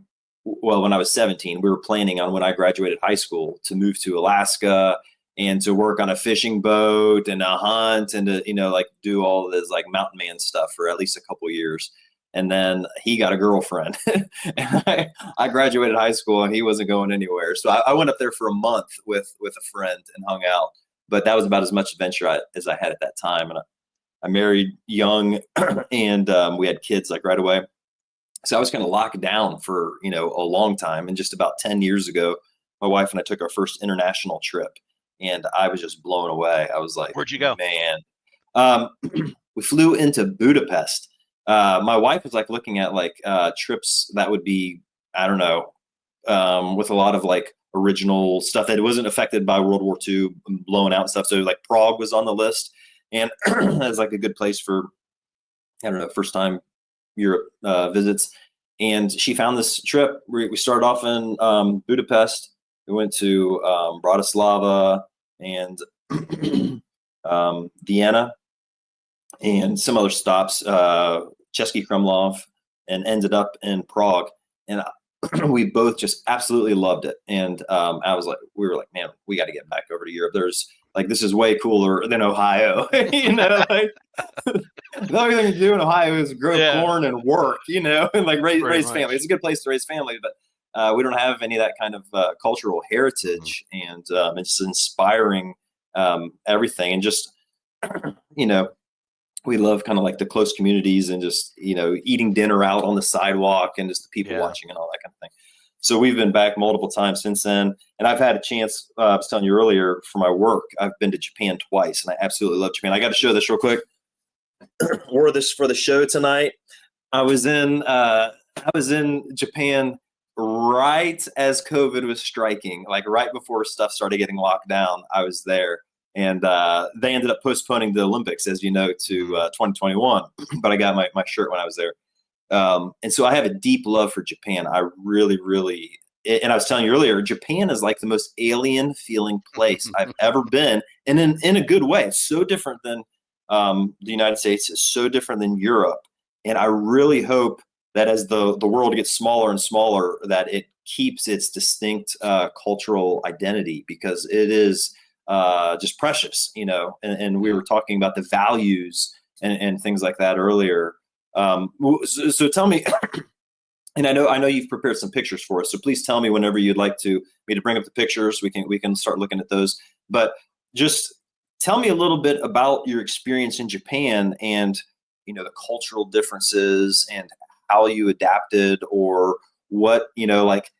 well, when I was 17, we were planning on when I graduated high school to move to Alaska and to work on a fishing boat and a hunt and to, like do all of this like mountain man stuff for at least a couple years. And then he got a girlfriend. And I graduated high school and he wasn't going anywhere. So I went up there for a month with a friend and hung out. But that was about as much adventure as I had at that time. And I married young and we had kids like right away. So I was kind of locked down for, a long time. And just about 10 years ago, my wife and I took our first international trip and I was just blown away. I was like, Where'd you go? man, we flew into Budapest. My wife was like looking at like trips that would be, I don't know, with a lot of like original stuff that wasn't affected by World War II blowing out and stuff. So like Prague was on the list, and that's like a good place for, I don't know, first time Europe visits. And she found this trip. We started off in Budapest. We went to Bratislava and Vienna and some other stops, Český Krumlov, and ended up in Prague. And we both just absolutely loved it. And we were like, man, we got to get back over to Europe. There's like, this is way cooler than Ohio. Like the only thing to do in Ohio is grow corn and work, and like raise family. It's a good place to raise family, but we don't have any of that kind of cultural heritage, and it's inspiring everything. And just, we love kind of like the close communities and just, eating dinner out on the sidewalk and just the people watching and all that kind of thing. So we've been back multiple times since then. And I've had a chance, I was telling you earlier, for my work, I've been to Japan twice and I absolutely love Japan. I got to show this real quick. Wore this for the show tonight. I was in Japan right as COVID was striking, like right before stuff started getting locked down. I was there. And they ended up postponing the Olympics, as you know, to 2021. But I got my shirt when I was there. And so I have a deep love for Japan. I really, really, and I was telling you earlier, Japan is like the most alien feeling place I've ever been. And in a good way. It's so different than the United States. It's so different than Europe. And I really hope that as the world gets smaller and smaller, that it keeps its distinct cultural identity, because it is just precious, and we were talking about the values and things like that earlier. So tell me, and I know you've prepared some pictures for us, so please tell me whenever you'd like me to bring up the pictures. We can start looking at those, but just tell me a little bit about your experience in Japan and, the cultural differences and how you adapted, or what, like,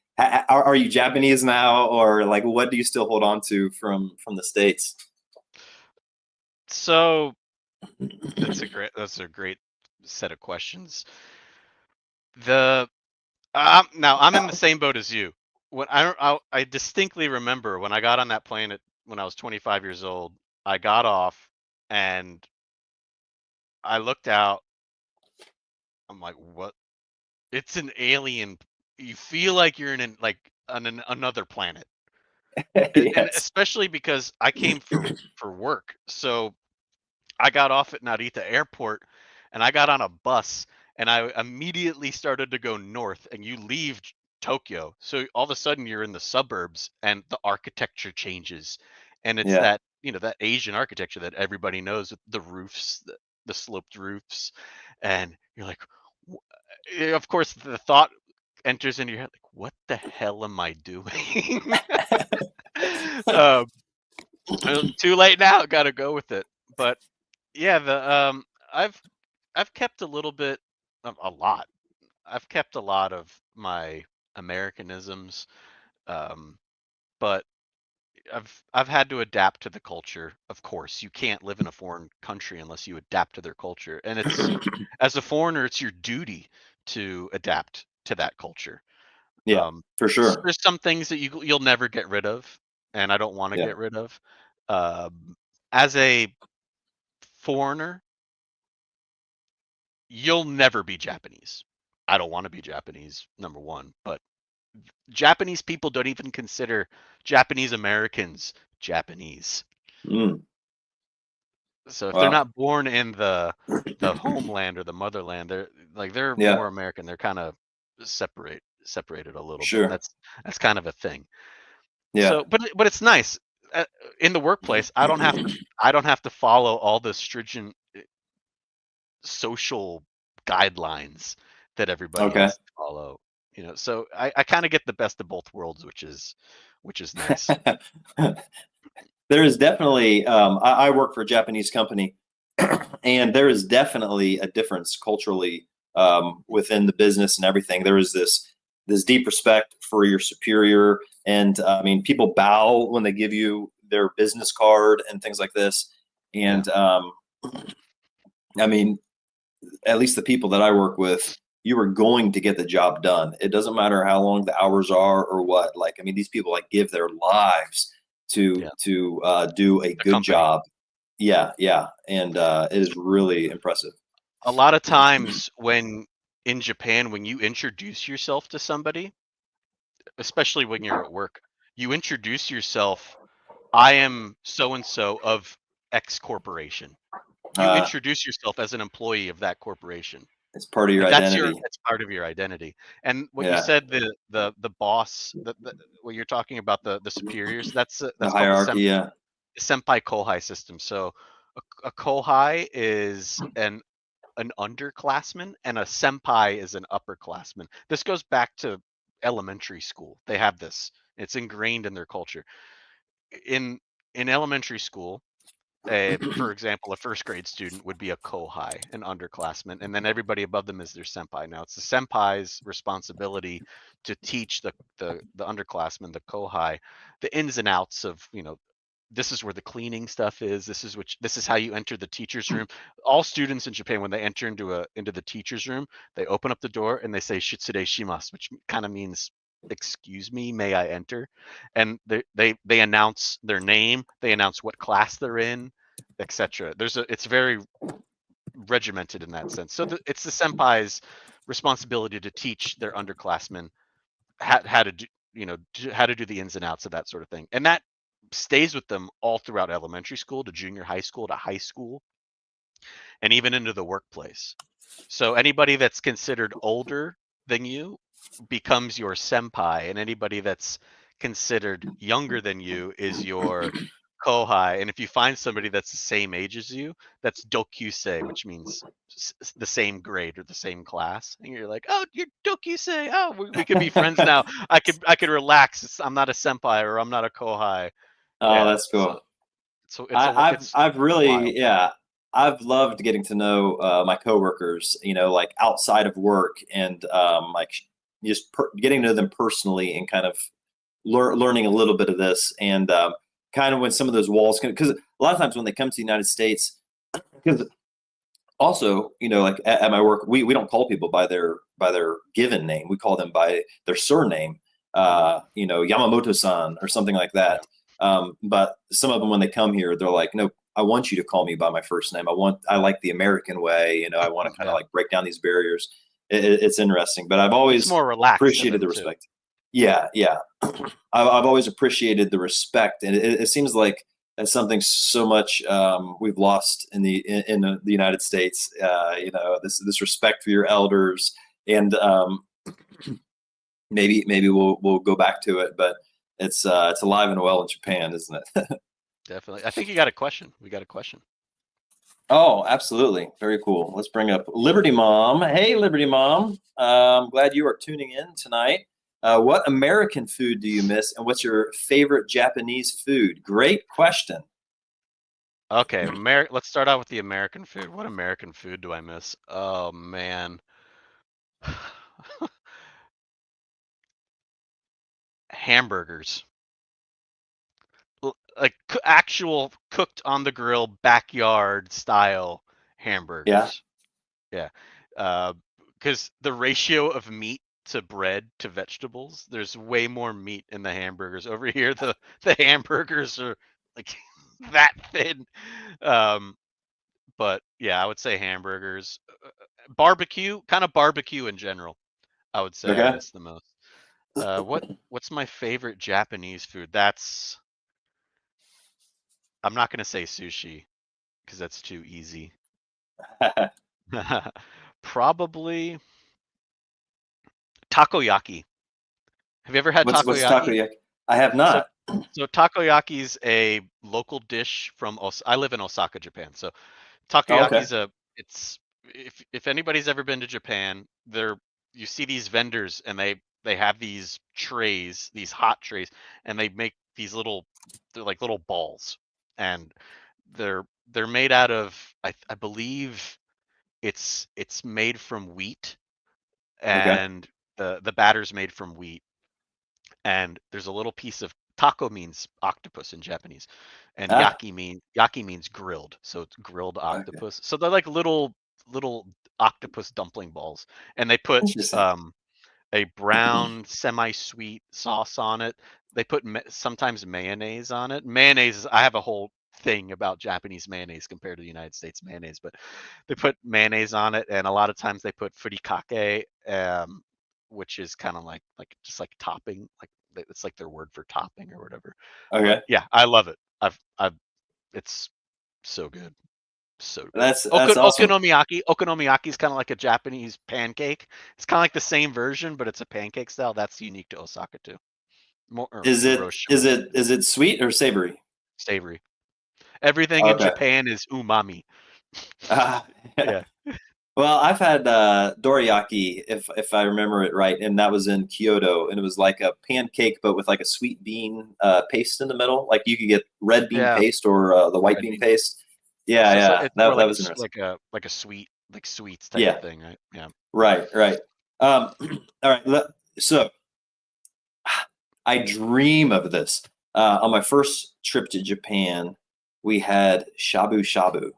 are you Japanese now, or like what do you still hold on to from the States? So that's a great set of questions. The Now I'm in the same boat as you. When I distinctly remember when I got on that plane when I was 25 years old. I got off and I looked out. I'm like, what? It's an alien. You feel like you're on another planet. And Yes. especially because I came for work. So I got off at Narita Airport and I got on a bus and I immediately started to go north, and you leave Tokyo. So all of a sudden you're in the suburbs and the architecture changes. And it's Yeah. that Asian architecture that everybody knows, with the roofs, the sloped roofs. And you're like, of course, the thought enters into your head, like, what the hell am I doing? um, Too late now. Got to go with it. But yeah, the I've I've kept a little bit, a lot. I've kept a lot of my Americanisms, um, but I've had to adapt to the culture. Of course, you can't live in a foreign country unless you adapt to their culture, and it's as a foreigner, it's your duty to adapt to that culture. Yeah, for sure. There's some things that you'll never get rid of, and I don't want to Yeah. get rid of. Um, as a foreigner, you'll never be Japanese. I don't want to be Japanese, number one, but Japanese people don't even consider Japanese Americans Japanese. Mm, So if they're wow. not born in the homeland or the motherland, they're Yeah. more American. They're kind of separated a little bit, and Sure. that's kind of a thing. Yeah. So, but it's nice in the workplace. I don't have to follow all the stringent social guidelines that everybody Okay. has to follow. So I kind of get the best of both worlds, which is nice. There is definitely, I work for a Japanese company, and there is definitely a difference culturally within the business and everything. There is this deep respect for your superior, and I mean, people bow when they give you their business card and things like this. Yeah. And I mean, at least the people that I work with, you are going to get the job done. It doesn't matter how long the hours are or what. Like, I mean, these people like give their lives Yeah. to do a The good company. job. Yeah, yeah, and it is really impressive. A lot of times when in Japan, when you introduce yourself to somebody, especially when you're at work, you introduce yourself, I am so and so of X corporation. You Uh, introduce yourself as an employee of that corporation. it's part of your Like identity. that's part of your identity. And what you Yeah, said, the boss, what you're talking about, the superiors, the that's called hierarchy. Yeah. the senpai kohai system. So a kohai is an underclassman, and a senpai is an upperclassman. This goes back to elementary school. They have this. It's ingrained in their culture. In elementary school, for example, a first grade student would be a kohai, an underclassman, and then everybody above them is their senpai. Now it's the senpai's responsibility to teach the underclassmen, the kohai, the ins and outs of, this is where the cleaning stuff is. This is how you enter the teacher's room. All students in Japan, when they enter into the teacher's room, they open up the door and they say "Shitsurei shimasu," which kind of means "Excuse me, may I enter?" And they announce their name, they announce what class they're in, etc. It's very regimented in that sense. So it's the senpai's responsibility to teach their underclassmen how to do how to do the ins and outs of that sort of thing, and that stays with them all throughout elementary school to junior high school to high school and even into the workplace. So anybody that's considered older than you becomes your senpai, and anybody that's considered younger than you is your kohai. And if you find somebody that's the same age as you, that's dokyusei, which means the same grade or the same class. And you're like, oh, you're dokyusei. Oh, we could be friends now. I could relax. I'm not a senpai or I'm not a kohai. Oh, Yeah. that's cool. So I've it's wild. really, yeah, I've loved getting to know my coworkers, like outside of work, and like just getting to know them personally, and kind of learning a little bit of this, and kind of when some of those walls can, because a lot of times when they come to the United States, because also, like at my work, we don't call people by their given name. We call them by their surname, Yamamoto-san or something like Yeah. that. But some of them, when they come here, they're like, no, I want you to call me by my first name. I like the American way. I want to kind of Yeah. like break down these barriers. It's interesting, but I've It's always more relaxed to appreciated them the too. respect. Yeah, yeah. I've always appreciated the respect, and it seems like that's something so much we've lost in the United States. This respect for your elders, and maybe we'll go back to it, but it's alive and well in Japan, isn't it? Definitely. I think you got a question. We got a question. Oh, absolutely, very cool. Let's bring up Liberty Mom. Hey, Liberty Mom. Glad you are tuning in tonight. What American food do you miss, and what's your favorite Japanese food? Great question. Okay, let's start out with the American food. What American food do I miss? Oh man. Hamburgers. Like actual cooked on the grill backyard style Yeah. hamburgers. Yeah. Because the ratio of meat to bread to vegetables, there's way more meat in the hamburgers. Over here, the hamburgers are like that thin. Um, but yeah, I would say hamburgers, barbecue, kind of barbecue in general. I would say I Okay. miss the most. What's my favorite Japanese food? That's I'm not gonna say sushi because that's too easy. Probably takoyaki. Have you ever had What's takoyaki? takoyaki? I have So, not. so takoyaki's a local dish from I live in Osaka, Japan. So Oh, okay. takoyaki's a it's if anybody's ever been to Japan, you see these vendors and they have these trays, these hot trays, and they make these they're like little balls, and they're made out of I believe it's made from wheat, Okay. and the batter's made from wheat, and there's a little piece of taco means octopus in Japanese, and Ah, yaki means grilled, so it's grilled okay. octopus. So they're like little octopus dumpling balls, and they put Interesting. a brown semi-sweet sauce on it. They put sometimes mayonnaise on it. Mayonnaise is, I have a whole thing about Japanese mayonnaise compared to the United States mayonnaise, but they put mayonnaise on it, and a lot of times they put furikake, which is kind of like just like topping, like it's like their word for topping or whatever. But Okay. yeah, I love it. I've it's so good. So good. That's awesome. Okonomiyaki is kind of like a Japanese pancake. It's kind of like the same version, but it's a pancake style. That's unique to Osaka too. More or Hiroshima, Is it sweet or savory? savory. Everything in Okay. Japan is umami. Ah, Yeah. well, I've had dorayaki, if I remember it right, and that was in Kyoto, and it was like a pancake, but with like a sweet bean paste in the middle. Like you could get red bean Yeah. paste or the white Red bean bean. paste. It's Yeah, just like yeah, it's more that like was interesting. like a sweet like sweets type of Yeah, thing, right? Yeah. right, right. All right. So I dream of this. On my first trip to Japan, we had shabu shabu.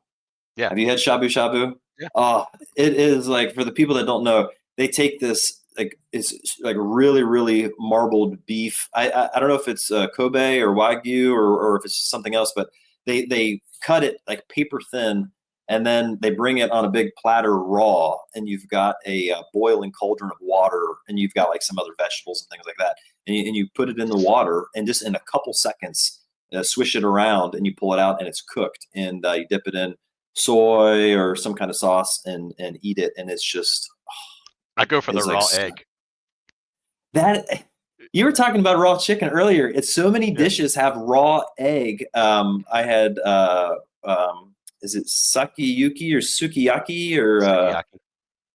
Yeah. Have you had shabu shabu? Yeah. Oh, it is like, for the people that don't know, they take this like, it's like really really marbled beef. I don't know if it's Kobe or Wagyu, or if it's something else, but they cut it like paper thin, and then they bring it on a big platter raw, and you've got a boiling cauldron of water, and you've got like some other vegetables and things like that, and you put it in the water, and just in a couple seconds, swish it around, and you pull it out, and it's cooked, and you dip it in soy or some kind of sauce, and eat it, and it's just, I go for the it's like raw egg. that. You were talking about raw chicken earlier. It's so many Yeah. dishes have raw egg. I had is it sakiyuki or sukiyaki or Sukiyaki.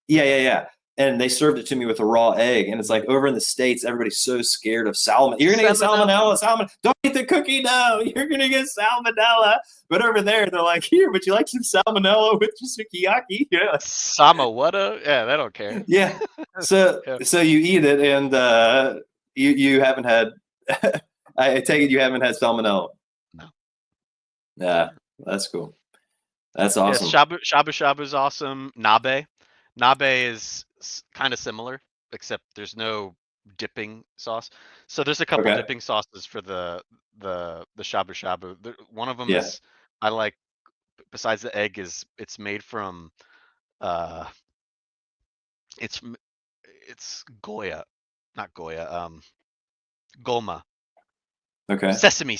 yeah, yeah, yeah. And they served it to me with a raw egg. And it's like, over in the States, everybody's so scared of salmon. You're gonna get Salmonella. salmonella, salmon. Don't eat the cookie dough. You're gonna get salmonella. But over there, they're like, here, would you like some salmonella with your sukiyaki? Yeah. Samawada? Yeah, they don't care. Yeah. So Yeah. so you eat it, and you haven't had I take it you haven't had salmonella. No. Yeah, that's cool. That's Yeah, awesome. shabu shabu is awesome. Nabe is kind of similar, except there's no dipping sauce. So there's a couple Okay. dipping sauces for the shabu shabu. One of them Yeah. is I like, besides the egg, is it's made from uh it's m- it's Goya, not Goya, Goma. Okay. Sesame.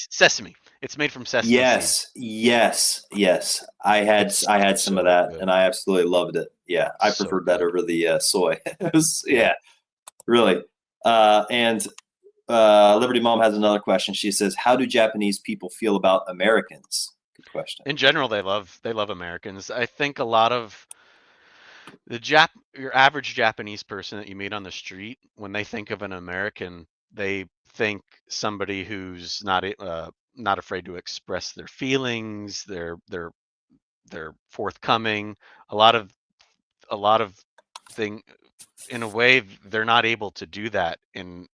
It's made from sesame seeds. Yes, yes, yes. It's I had some of so that, good. and I absolutely loved it. Yeah, I So preferred that good. over the soy. It was, Yeah. yeah, really. And Liberty Mom has another question. She says, "How do Japanese people feel about Americans?" Good question. In general, they love Americans. I think a lot of your average Japanese person that you meet on the street, when they think of an American, they think somebody who's not afraid to express their feelings. They're forthcoming. A lot of a lot of thing in a way they're not able to do that in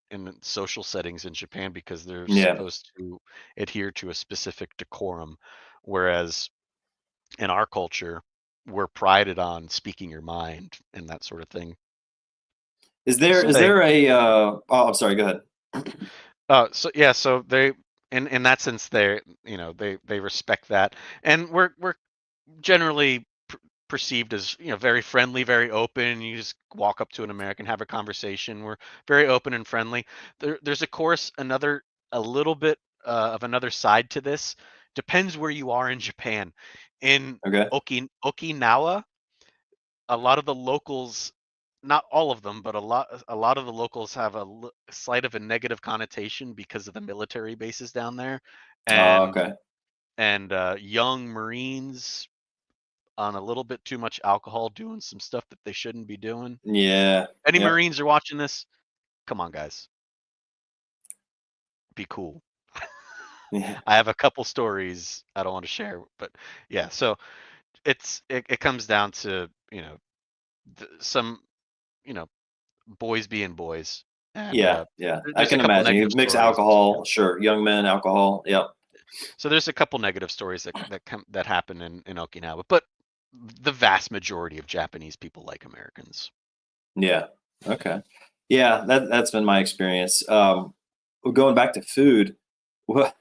social settings in Japan because they're Yeah. supposed to adhere to a specific decorum, whereas in our culture we're prided on speaking your mind and that sort of thing. So Is they there a oh, I'm sorry, go ahead. so yeah, so they in that sense they respect that, and we're generally perceived as very friendly, very open. You just walk up to an American, have a conversation. We're very open and friendly. There's of course a little bit of another side to this. Depends where you are in Japan. In Okay. Okinawa, a lot of the locals, not all of them, but a lot of the locals have slight of a negative connotation because of the military bases down there, Oh, and okay. young Marines on a little bit too much alcohol doing some stuff that they shouldn't be doing. Yeah. Any Yep. Marines are watching this? Come on, guys, be cool. Yeah. I have a couple stories I don't want to share, but yeah. So it comes down to some you know boys being boys, and Yeah. Yeah. I there's a can couple imagine. You negative mix stories. alcohol, sure. Young men, alcohol. Yep. So there's a couple negative stories that happen in Okinawa, but the vast majority of Japanese people like Americans. Yeah. Okay. Yeah, that's been my experience. Going back to food, what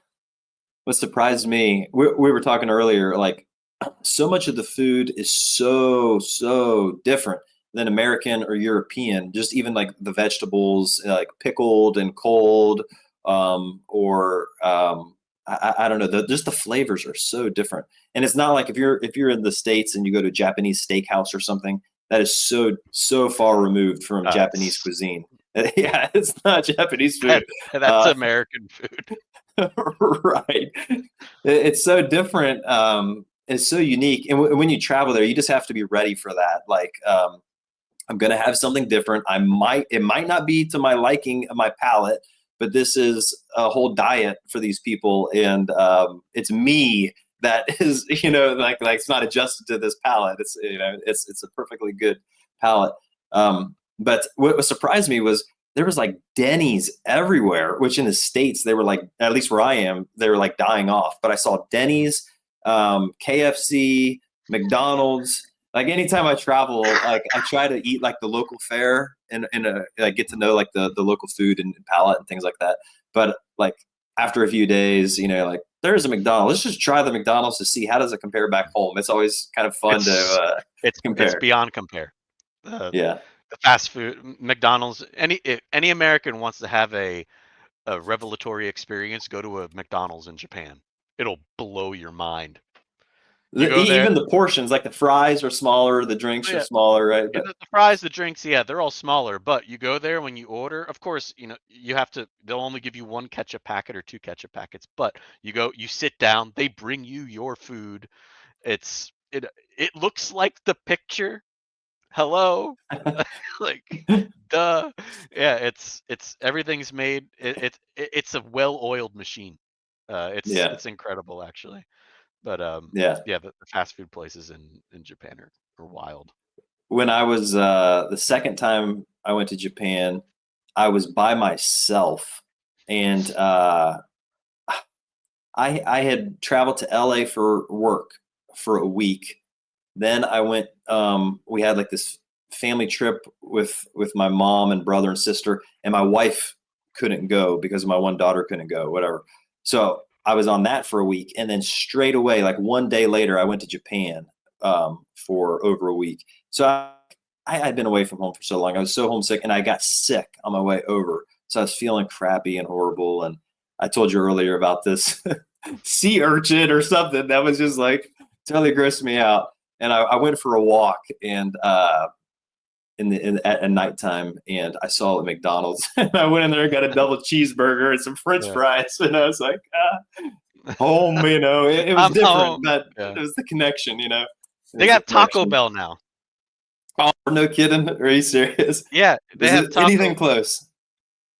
what surprised me, we were talking earlier, like so much of the food is so different than American or European. Just even like the vegetables, like pickled and cold, or I don't know. Just the flavors are so different, and it's not like if you're in the States and you go to a Japanese steakhouse or something that is so far removed from Japanese It's cuisine. Yeah, it's not Japanese food. that's Uh, American food. right. It's so different. It's so unique, and when you travel there, you just have to be ready for that. Like, I'm gonna have something different. It might not be to my liking, my palate, but this is a whole diet for these people, and it's me that is, like it's not adjusted to this palate. It's a perfectly good palate. But what surprised me was there was like Denny's everywhere, which in the States they were like, at least where I am, they were like dying off. But I saw Denny's, KFC, McDonald's. Like anytime I travel, like I try to eat like the local fare and like get to know like the local food and palate and things like that. But like after a few days, like there's a McDonald's. Let's just try the McDonald's to see how does it compare back home. It's always kind of fun It's to it's compare. beyond compare. Uh, Yeah. the fast food, McDonald's, any American wants to have a revelatory experience, go to a McDonald's in Japan. It'll blow your mind. You go there, Even the portions, like the fries are smaller, the drinks oh are yeah, smaller, right? yeah, But the fries, the drinks, yeah, they're all smaller. But you go there when you order, of course, you have to. They'll only give you one ketchup packet or two ketchup packets. But you sit down, they bring you your food. It's it it looks like the picture. Hello, like, duh. Yeah, it's everything's made. It's a well-oiled machine. It's yeah, it's incredible actually. But yeah. yeah, the fast food places in Japan are wild. When I was the second time I went to Japan, I was by myself, and I had traveled to LA for work for a week. Then I went. We had like this family trip with my mom and brother and sister, and my wife couldn't go because my one daughter couldn't go. Whatever. So I was on that for a week, and then straight away, like one day later, I went to Japan for over a week. So I had been away from home for so long. I was so homesick, and I got sick on my way over. So I was feeling crappy and horrible. And I told you earlier about this sea urchin or something that was just like totally grossed me out. And I went for a walk and at nighttime, and I saw a McDonald's. And I went in there and got a double cheeseburger and some French Yeah. fries, and I was like, home. It was I'm different, home. but Yeah. it was the connection. It They was the got Taco connection. Bell now. Oh, no kidding? Are you serious? Yeah, they Is have it anything Taco. close?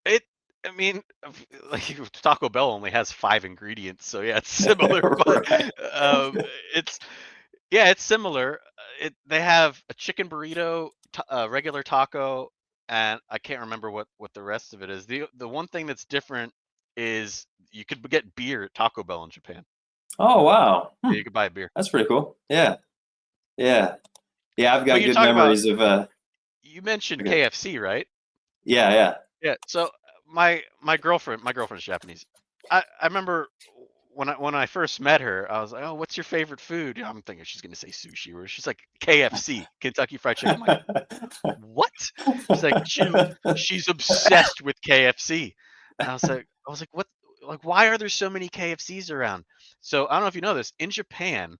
It. I mean, like Taco Bell only has 5 ingredients, so yeah, it's similar. But Right. um, it's yeah, it's similar. They have a chicken burrito, a regular taco, and I can't remember what the rest of it is. The one thing that's different is you could get beer at Taco Bell in Japan. Oh wow. Yeah, you could buy a beer. That's pretty cool. Yeah. Yeah. Yeah, I've But got you good talk about memories of you mentioned okay. KFC, right? Yeah, yeah. Yeah. So my girlfriend's Japanese. I remember when I first met her, I was like, "Oh, what's your favorite food?" I'm thinking she's gonna say sushi, or she's like KFC, Kentucky Fried Chicken. I'm like, what? She's like, she's obsessed with KFC. And I was like, what? Like, why are there so many KFCs around? So I don't know if you know this. In Japan,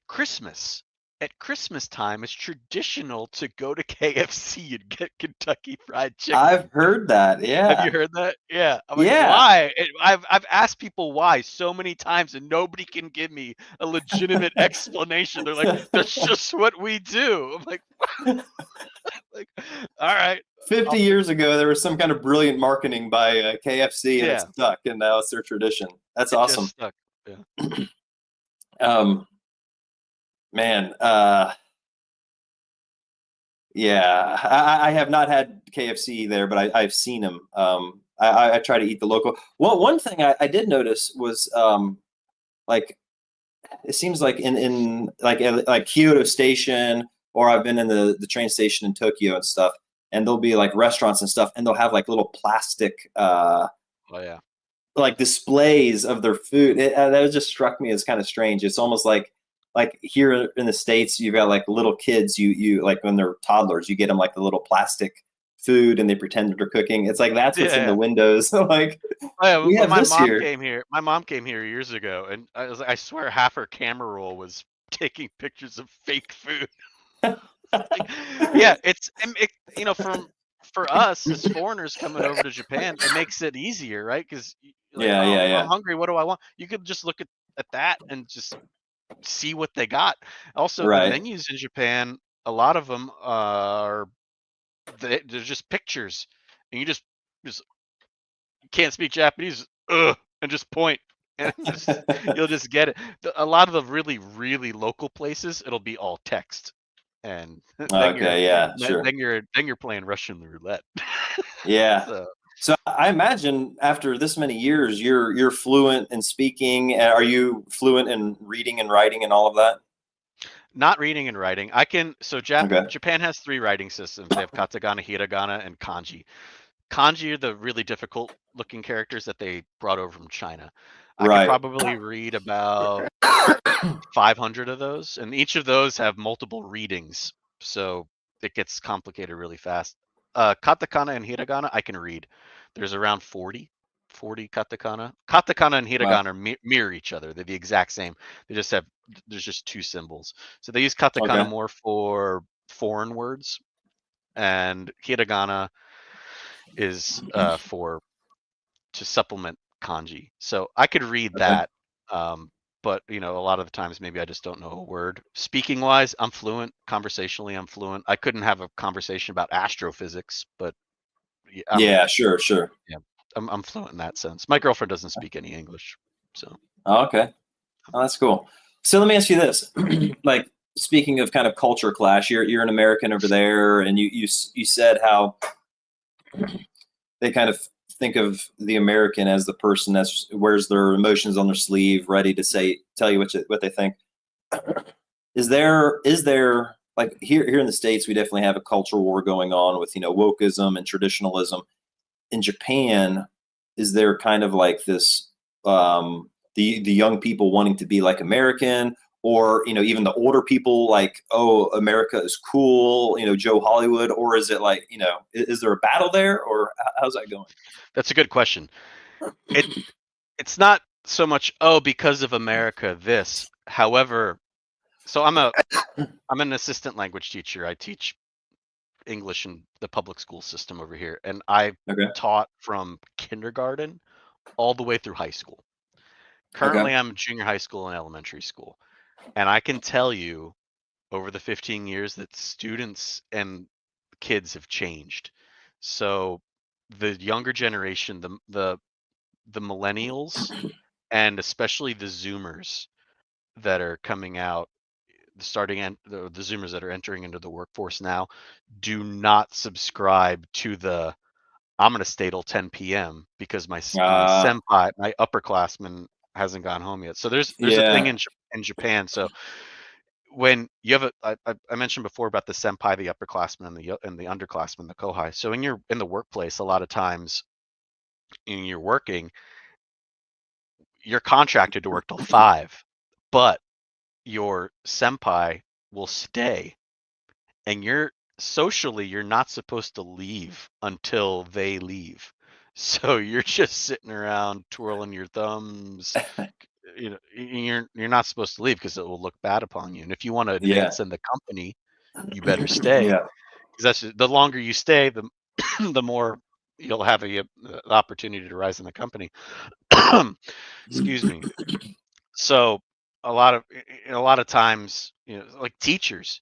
Christmas at Christmas time, it's traditional to go to KFC and get Kentucky Fried Chicken. I've heard that. Have you Yeah. heard that? Yeah. I'm like, Yeah. why? I've asked people why so many times, and nobody can give me a legitimate explanation. They're like, that's just what we do. I'm like, all right, 50 I'll fix. years ago, there was some kind of brilliant marketing by KFC and it's Yeah, stuck, and now it's their tradition. That's it just awesome. stuck. Yeah. Um, man, yeah, I have not had KFC there, but I've seen them. I try to eat the local. Well, one thing I did notice was like it seems like in like Kyoto Station, or I've been in the train station in Tokyo and stuff, and there'll be like restaurants and stuff, and they'll have like little plastic Oh yeah. like displays of their food. That just struck me as kind of strange. It's almost like here in the States, you've got like little kids. You like when they're toddlers, you get them like the little plastic food, and they pretend that they're cooking. It's like that's what's in the Yeah. windows. Like Oh, yeah. we When have my this mom here. came here, years ago, and I swear half her camera roll was taking pictures of fake food. Like, yeah, from for us as foreigners coming over to Japan, it makes it easier, right? Because like, Yeah, oh, yeah, I'm yeah. hungry. What do I want? You could just look at that and just see what they got. Also, the Right. menus in Japan, a lot of them are they're just pictures, and you just can't speak Japanese, and just point, and just you'll just get it. A lot of the really really local places, it'll be all text, and Okay. Yeah. Sure. then you're playing Russian roulette. Yeah. So So I imagine after this many years, you're fluent in speaking. Are you fluent in reading and writing and all of that? not reading and writing. I can so Okay. Japan has three writing systems. They have katakana, hiragana, and kanji. Kanji are the really difficult looking characters that they brought over from China. I could Right. probably read about 500 of those, and each of those have multiple readings, so it gets complicated really fast. Katakana and hiragana, I can read. There's around 40 katakana. Katakana and Wow. hiragana mirror each other. They're the exact same. They just have there's just two symbols. So they use katakana Okay. more for foreign words, and hiragana is for to supplement kanji. So I could read Okay. that, um, but a lot of the times maybe I just don't know a word. Speaking wise, I'm fluent. Conversationally, I'm fluent. I couldn't have a conversation about astrophysics, but I'm Yeah. Sure. Sure. yeah, I'm fluent in that sense. My girlfriend doesn't speak any English, so Oh, okay. Oh, that's cool. So let me ask you this: like speaking of kind of culture clash, you're an American over there, and you said how they kind of think of the American as the person that wears their emotions on their sleeve, ready to tell you what they think. Is there like here in the States, we definitely have a culture war going on with wokeism and traditionalism. In Japan, is there kind of like this the young people wanting to be like American, or even the older people like, oh, America is cool, Joe Hollywood, or is it like, is there a battle there, or how's that going? that's a good question. It it's not so much because of America this. However, so I'm an assistant language teacher. I teach English in the public school system over here, and I Okay. taught from kindergarten all the way through high school. Okay. Currently, I'm in junior high school and elementary school, and I can tell you over the 15 years that students and kids have changed. So the younger generation, the millennials, and especially the Zoomers that are coming out, the Zoomers that are entering into the workforce now, do not subscribe to the I'm gonna stay till 10 p.m. because my uh senpai, my upperclassman, hasn't gone home yet. So there's a thing yeah. in Japan. So when you have I mentioned before about the senpai, the upperclassman, and the underclassman, the kohai. So in the workplace, a lot of times when you're working, you're contracted to work till 5, but your senpai will stay, and you're not supposed to leave until they leave. So you're just sitting around twirling your thumbs. You're not supposed to leave because it will look bad upon you. And if you want to Yeah. advance in the company, you better stay. Yeah. Because the longer you stay, the the more you'll have the opportunity to rise in the company. Excuse me. So a lot of times, like teachers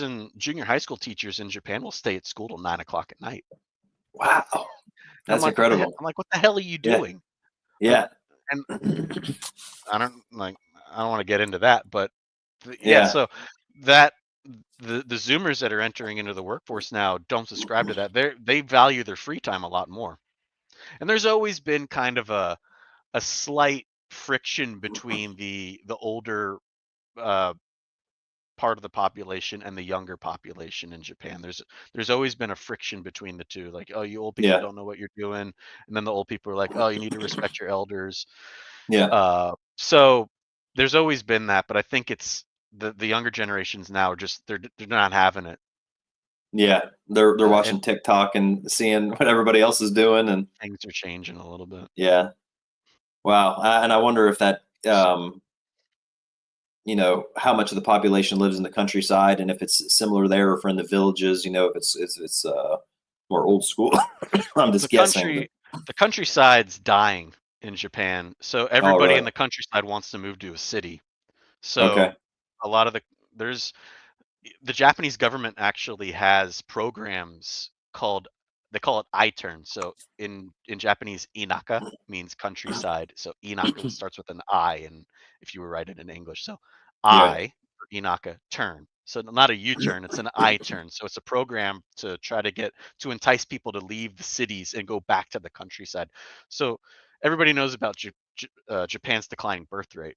and junior high school teachers in Japan will stay at school till 9 o'clock at night. Wow. And I'm That's like, what the hell? incredible. I'm like, what the hell are you Yeah. doing? Like, Yeah. and I don't like I don't want to get into that, but yeah. Yeah. So that the Zoomers that are entering into the workforce now don't subscribe to that. They value their free time a lot more. And there's always been kind of a slight friction between the older uh, part of the population and the younger population in Japan. There's always been a friction between the two. Like, oh, you old people Yeah. don't know what you're doing, and then the old people are like, oh, you need to respect your elders. Yeah. So there's always been that, but I think it's the younger generations now are just they're not having it, Yeah. They're and watching TikTok and seeing what everybody else is doing, and things are changing a little bit. yeah. Wow. And I wonder if that how much of the population lives in the countryside, and if it's similar there, or if in the villages, if it's more old school. I'm The just guessing, but the countryside's dying in Japan, so oh, everybody in really? the countryside wants to move to a city. Okay. So a lot of there's the Japanese government actually has programs called they call it I-turn. So in Japanese, inaka means countryside. So inaka starts with an I, and if you were writing it in English, so Yeah. I for inaka turn. So not a U-turn, it's an I-turn. So it's a program to try to entice people to leave the cities and go back to the countryside. So everybody knows about Japan's declining birth rate.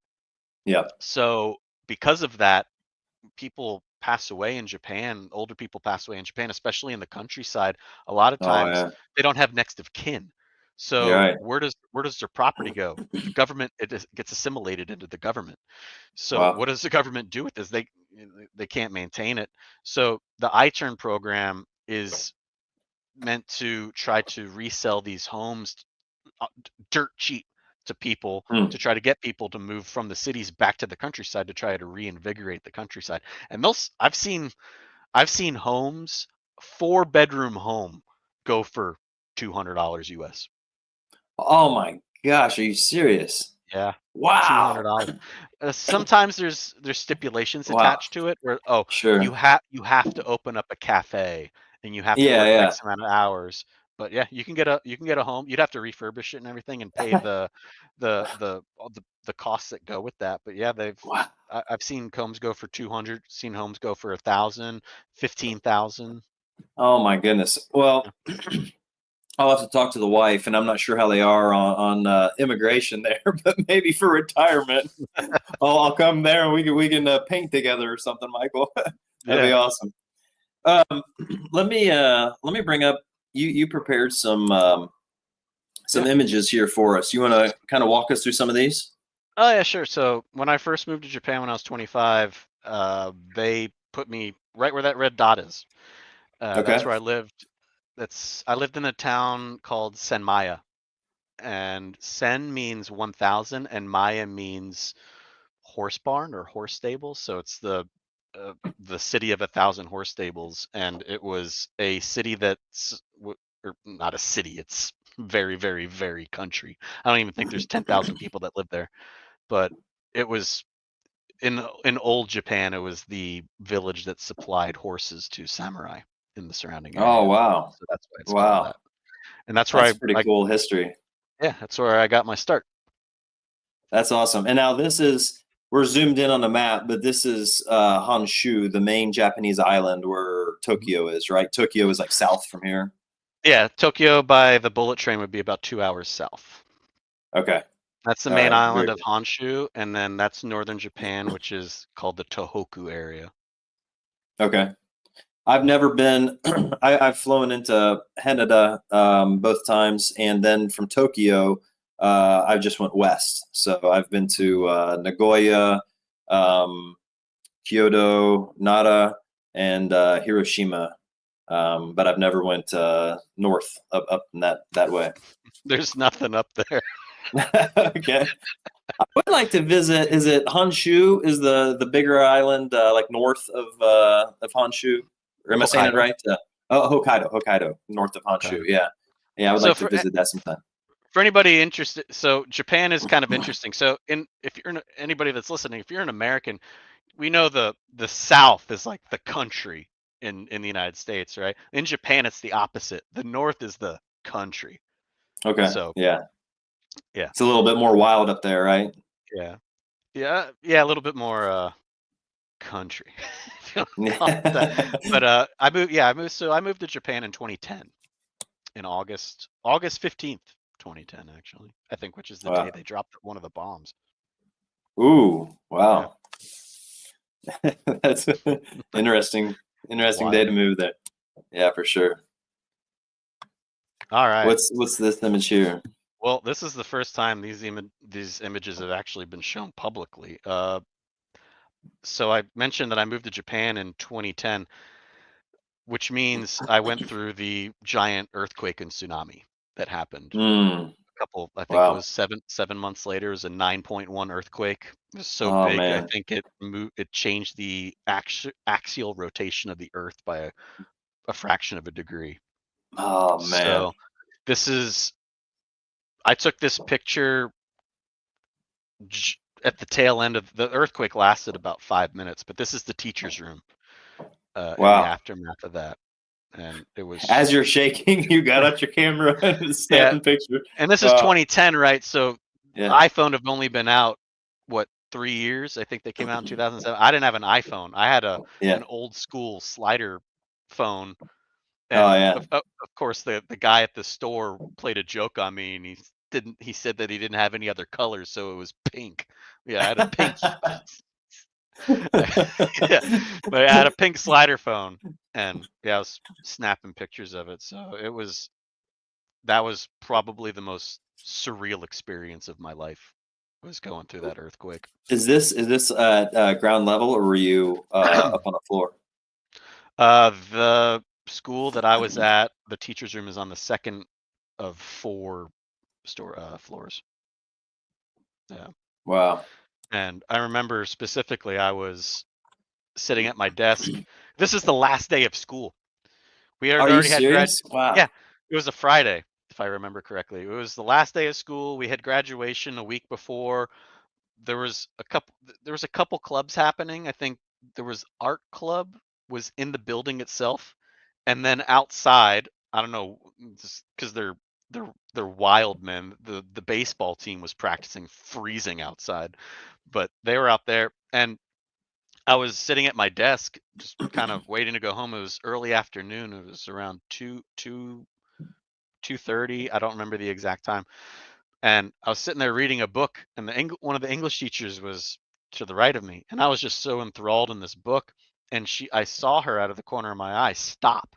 Yeah. So because of that, people pass away in Japan, older people pass away in Japan, especially in the countryside. A lot of Oh, times yeah. they don't have next of kin. You're So right. where does their property go? The government gets assimilated into the government. So Wow. what does the government do with this? They can't maintain it. So the iTurn program is meant to try to resell these homes dirt cheap to people Hmm. to try to get people to move from the cities back to the countryside to try to reinvigorate the countryside. And those I've seen homes, 4-bedroom home go for $200 US. Oh my gosh, are you serious? Yeah. Wow. $200. Sometimes there's stipulations Wow. attached to it where, oh, Sure. you have to open up a cafe and you have to Yeah. work Yeah. X amount of hours. But yeah, you can get a home. You'd have to refurbish it and everything and pay all the costs that go with that. But yeah, Wow. I've seen homes go for 200, seen homes go for 1,000, 15,000. Oh my goodness. Well, I'll have to talk to the wife, and I'm not sure how they are on immigration there, but maybe for retirement, I'll come there and we can paint together or something, Michael. That'd be Yeah. awesome. Um, let me bring up. You prepared some Yeah. images here for us. You want to kind of walk us through some of these? Oh yeah, sure. So when I first moved to Japan when I was 25, they put me right where that red dot is. That's Okay. where I lived. I lived in a town called Senmaya, and Sen means 1,000, and Maya means horse barn or horse stable. So it's the city of 1,000 horse stables, and it was a city or not a city. It's very, very, very country. I don't even think there's 10,000 people that live there, but it was in old Japan. It was the village that supplied horses to samurai in the surrounding Oh, area. wow. So that's why it's called Wow. that. And that's where That's pretty cool history. that's where I got my start. That's awesome. And now we're zoomed in on the map, but this is Honshu, the main Japanese island where Mhm. Tokyo is, right? Tokyo is like south from here. Yeah, Tokyo by the bullet train would be about 2 hours south. Okay. That's the All main right. island Very of good. Honshu, and then that's northern Japan, which is called the Tohoku area. Okay. I've never been. I've flown into Haneda both times, and then from Tokyo, I just went west. So I've been to Nagoya, um, Kyoto, Nara, and Hiroshima. But I've never went north up in that way. There's nothing up there. Okay. I would like to visit. Is it Honshu? Is the bigger island like north of Honshu? Or am I saying it Hokkaido. right? Oh, Hokkaido, north of Honshu. Okay. Yeah, yeah. I would So like to visit that sometime. for anybody interested, so Japan is kind of interesting. So in if you're anybody that's listening, if you're an American, we know the South is like the country in the United States, right? In Japan, it's the opposite. The North is the country. Okay, So yeah. yeah, It's a little bit more wild up there, right? yeah, yeah, a little bit more country, if you want to call it that. But I moved. Yeah, I moved. So I moved to Japan in 2010, in August 15th, 2010, actually. I think, which is the day Wow. they dropped one of the bombs. Ooh, Yeah, wow. That's interesting. it's Interesting day wild. to move there. Yeah, for sure. All right. What's this image here? Well, this is the first time these images have actually been shown publicly. So I mentioned that I moved to Japan in 2010, which means I went through the giant earthquake and tsunami that happened. Mm, I think it wow. was 7 months later. It was a 9.1 earthquake. It was so Oh big, I man. think it changed the axial rotation of the Earth by a fraction of a degree. Oh man. So this is I took this picture at the tail end of the earthquake. Lasted about 5 minutes, but this is the teacher's room in the Wow. aftermath of that, and it was As you're shaking, you got out your camera and yeah. snapping pictures. And this is Wow. 2010, right? So Yeah. iPhone have only been out, what, 3 years? I think they came out in 2007. I didn't have an iPhone. I had Yeah. an old school slider phone, Oh and yeah. of course the guy at the store played a joke on me, and he said that he didn't have any other colors, so it was pink. Yeah, I had a pink yeah, but I had a pink slider phone, and yeah, I was snapping pictures of it. So that was probably the most surreal experience of my life, was going through that earthquake. Is this at ground level or were you up on the floor? The school that I was at, the teacher's room is on the second of four floors. Yeah. Wow. And I remember specifically, I was sitting at my desk. This is the last day of school. We had Are you already had serious? Yeah, Wow. it was a Friday, if I remember correctly. It was the last day of school. We had graduation a week before. There was a couple clubs happening. I think there was art club was in the building itself, and then outside, I don't know, just because they're wild men. The baseball team was practicing freezing outside, but they were out there, and I was sitting at my desk, just kind of waiting to go home. It was early afternoon. It was around 2:30. I don't remember the exact time, and I was sitting there reading a book, and one of the English teachers was to the right of me, and I was just so enthralled in this book. And I saw her out of the corner of my eye stop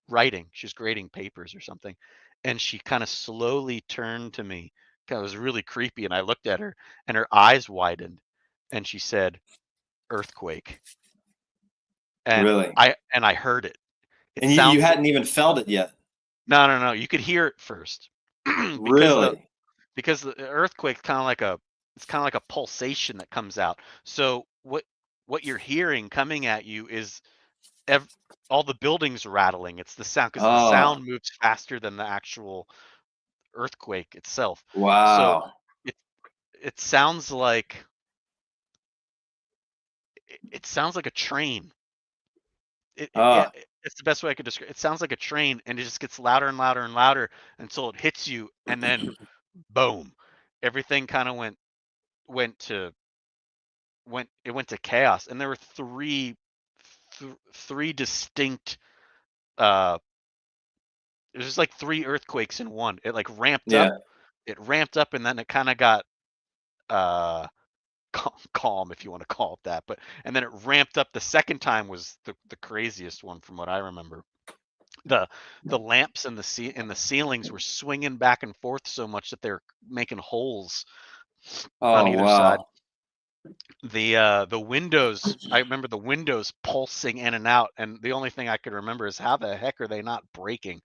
writing. She was grading papers or something, and she kind of slowly turned to me. It was really creepy, and I looked at her, and her eyes widened, and she said, "Earthquake," and Really? I heard it. It And you sounds hadn't even felt it yet. No, no, no. You could hear it first, because Really? the earthquake it's kind of like a pulsation that comes out. So what you're hearing coming at you is ev- all the buildings rattling. It's the sound, because the Oh, sound moves faster than the actual earthquake itself. So wow. it it sounds like it sounds like a train. Yeah, Oh, it's the best way I could describe. It sounds like a train, and it just gets louder and louder and louder until it hits you, and then boom, everything kind of went to went to chaos. And there were three distinct uh it was just like three earthquakes in one. It like yeah. ramped up, and then it kind of got uh calm, if you want to call it that. But and then it ramped up. The second time was the craziest one from what I remember. the the lamps and the ceilings were swinging back and forth so much that they're making holes on Oh either side. wow, The windows, I remember the windows pulsing in and out, and the only thing I could remember is how the heck are they not breaking?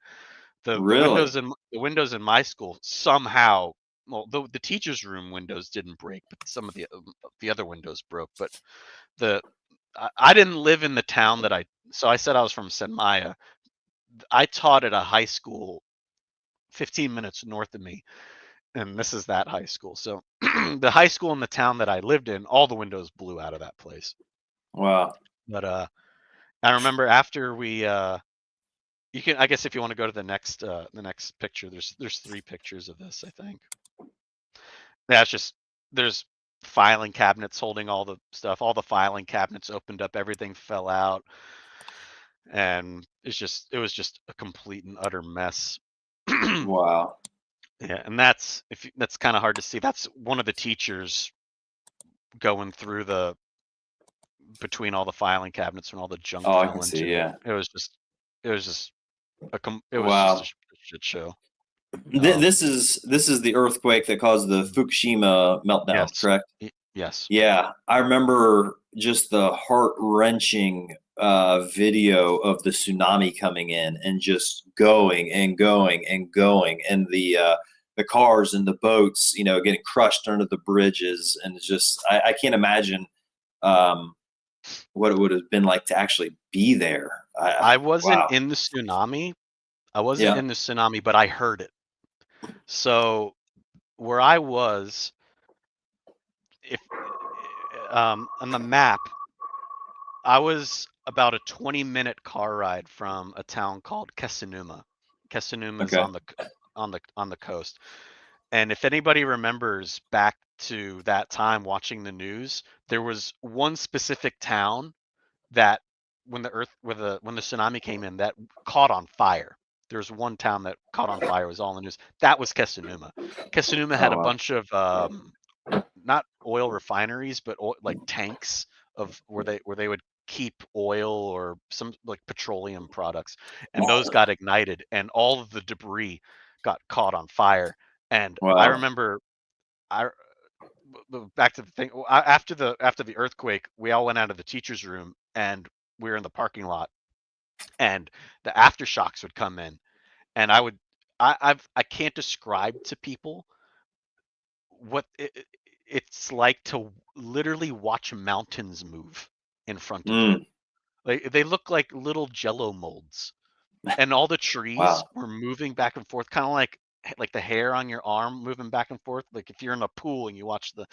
really? The windows in my school somehow, well, the teachers' room windows didn't break, but some of the other windows broke. But the I didn't live in the town that I so I said I was from Senmaya. I taught at a high school 15 minutes north of me, and this is that high school. So the high school in the town that I lived in, all the windows blew out of that place. Wow. But I remember after we you can, I guess if you want to go to the next picture, there's three pictures of this, I think. Yeah, it's just there's filing cabinets holding all the stuff. All the filing cabinets opened up, everything fell out, and it was just a complete and utter mess. Yeah, Wow. and that's kind of hard to see. That's one of the teachers going through the between all the filing cabinets when all the junk Oh, I fell can see. into it. Yeah. It was just it was just a Wow. shit show. Um, This is the earthquake that caused the Fukushima meltdown, yes, correct? yes. Yeah, I remember just the heart-wrenching video of the tsunami coming in and just going and going and going, and the cars and the boats, getting crushed under the bridges, and it's just I can't imagine um, what it would have been like to actually be there. I wasn't Wow. in the tsunami. I wasn't Yeah. in the tsunami, but I heard it. So where I was, if on the map, I was about a 20-minute car ride from a town called Kesanuma. Kesanuma is Okay. on the coast. And if anybody remembers back to that time watching the news, there was one specific town that when the tsunami came in that caught on fire. There was one town that caught on fire, it was all in the news. That was Kesanuma. Kesanuma had Oh a wow. bunch of not oil refineries, but like tanks of where they would keep oil or some like petroleum products, and those got ignited, and all of the debris got caught on fire. And I Wow. remember I back to the thing after the earthquake, we all went out of the teachers' room and we were in the parking lot, and the aftershocks would come in, and I can't describe to people what it's like to literally watch mountains move in front of you. Mm, Like they look like little jello molds, and all the trees wow. were moving back and forth, kind of like the hair on your arm moving back and forth. Like if you're in a pool and you watch the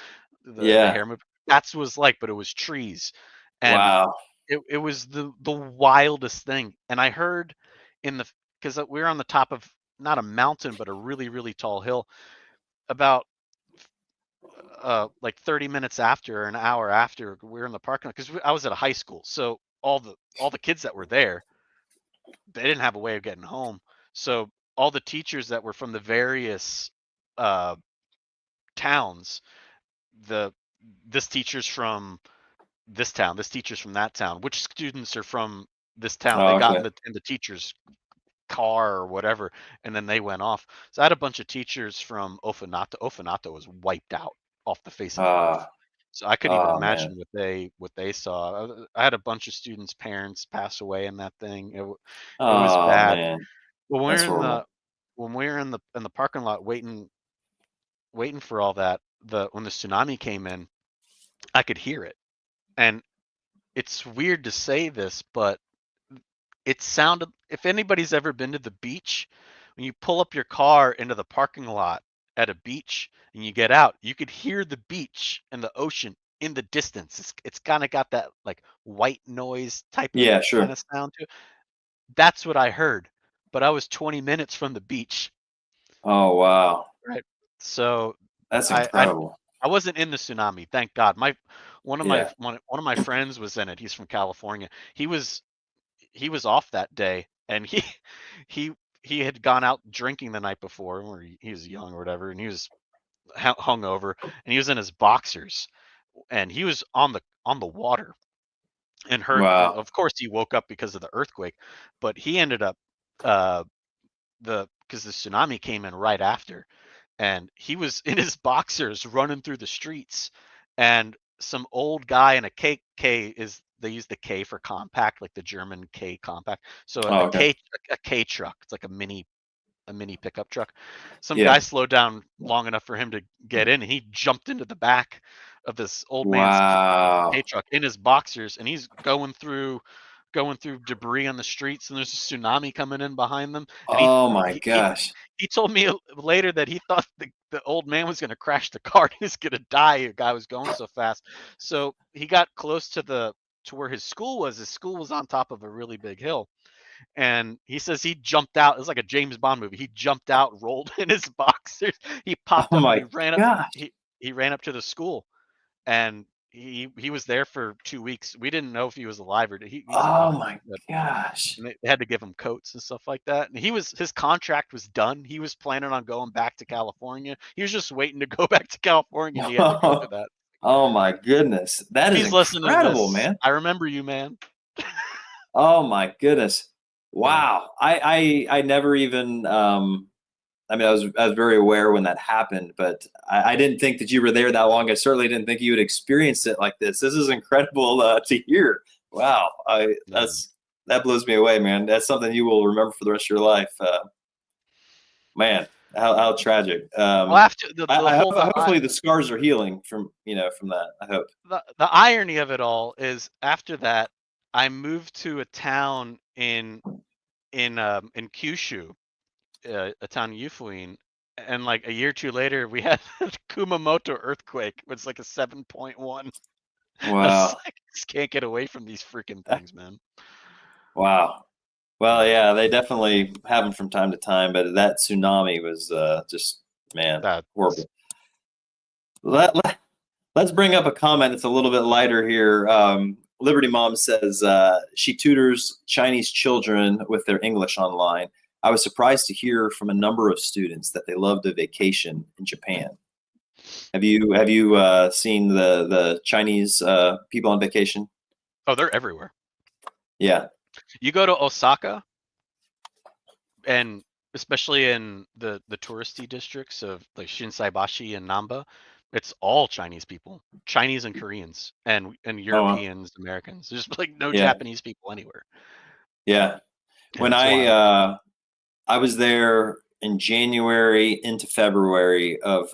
Yeah. hair move, that's what it was like, but it was trees, and Wow. it was the wildest thing. And I heard in the because we were on the top of not a mountain but a really tall hill about like 30 minutes after or an hour after we were in the parking lot because I was at a high school, so all the kids that were there, they didn't have a way of getting home. So all the teachers that were from the various uh, towns, the this teacher's from this town, this teacher's from that town, which students are from this town, they Oh, got okay. in the teacher's car or whatever, and then they went off. So I had a bunch of teachers from Ofanato. Ofanato was wiped out off the face of the earth. Uh, So I couldn't even oh man. imagine what they saw. I had a bunch of students' parents pass away in that thing. It was Oh bad. man. But That's horrible. when we were in the parking lot waiting for all that, the when the tsunami came in, I could hear it. And it's weird to say this, but it sounded, if anybody's ever been to the beach, when you pull up your car into the parking lot at a beach and you get out, you could hear the beach and the ocean in the distance. It's kind of got that like white noise type of Yeah, kind sure. of sound to it. That's what I heard, but I was 20 minutes from the beach, Oh wow. right? So That's I I incredible. I wasn't in the tsunami, thank God. My Yeah. one of my friends was in it. He's from California. He was off that day, and he he had gone out drinking the night before, or he was young or whatever, and he was hungover, and he was in his boxers, and he was on the water, and heard. And Wow. of course, he woke up because of the earthquake, but he ended up. uh, because the tsunami came in right after, and he was in his boxers running through the streets, and some old guy in a K is they use the K for compact, like the German K compact. So Oh, okay. a K truck. It's like a mini pickup truck. Some guy Yeah. slowed down long enough for him to get in, and he jumped into the back of this old man's K Wow. truck in his boxers, and he's going through debris on the streets, and there's a tsunami coming in behind them. And Oh my he he, gosh. he told me later that he thought the old man was going to crash the car. He was going to die. The guy was going so fast. So he got close to where his school was. His school was on top of a really big hill, and he says he jumped out. It was like a James Bond movie. He jumped out, rolled in his boxers. He popped Oh up and my he ran up. gosh. He ran up to the school, and he was there for 2 weeks. We didn't know if he was alive or he's Oh alive, my but gosh. and they had to give him coats and stuff like that. And his contract was done. He was planning on going back to California. He was just waiting to go back to California, and he had to go through that. Oh my goodness. That If is he's listening to incredible, this, man. I remember you, man. Oh my goodness. Yeah, Wow. I never even I mean I was very aware when that happened, but I didn't think that you were there that long. I certainly didn't think you had experienced it like this. This is incredible to hear. Wow. I yeah. that's that blows me away, man. That's something you will remember for the rest of your life. Man, how tragic. Well, after the I whole hope hopefully the scars are healing from from that. I hope. the irony of it all is after that, I moved to a town in Kyushu, a town in Yufuin, and like a year or two later, we had a Kumamoto earthquake. It's like a 7.1. I was Wow. like, just can't get away from these freaking things, man. Wow. Well, Yeah, yeah, they definitely have them from time to time, but that tsunami was just, man, that's horrible. Let's bring up a comment that's a little bit lighter here. Liberty Mom says she tutors Chinese children with their English online. I was surprised to hear from a number of students that they loved a vacation in Japan. Have you seen the Chinese people on vacation? oh, they're everywhere. Yeah. You go to Osaka, and especially in the touristy districts of like Shinsaibashi and Namba, it's all Chinese people, Chinese and Koreans, and Oh, well. Europeans, Americans. There's like no Yeah. Japanese people anywhere, Yeah. and When it's wild. I was there in January into February of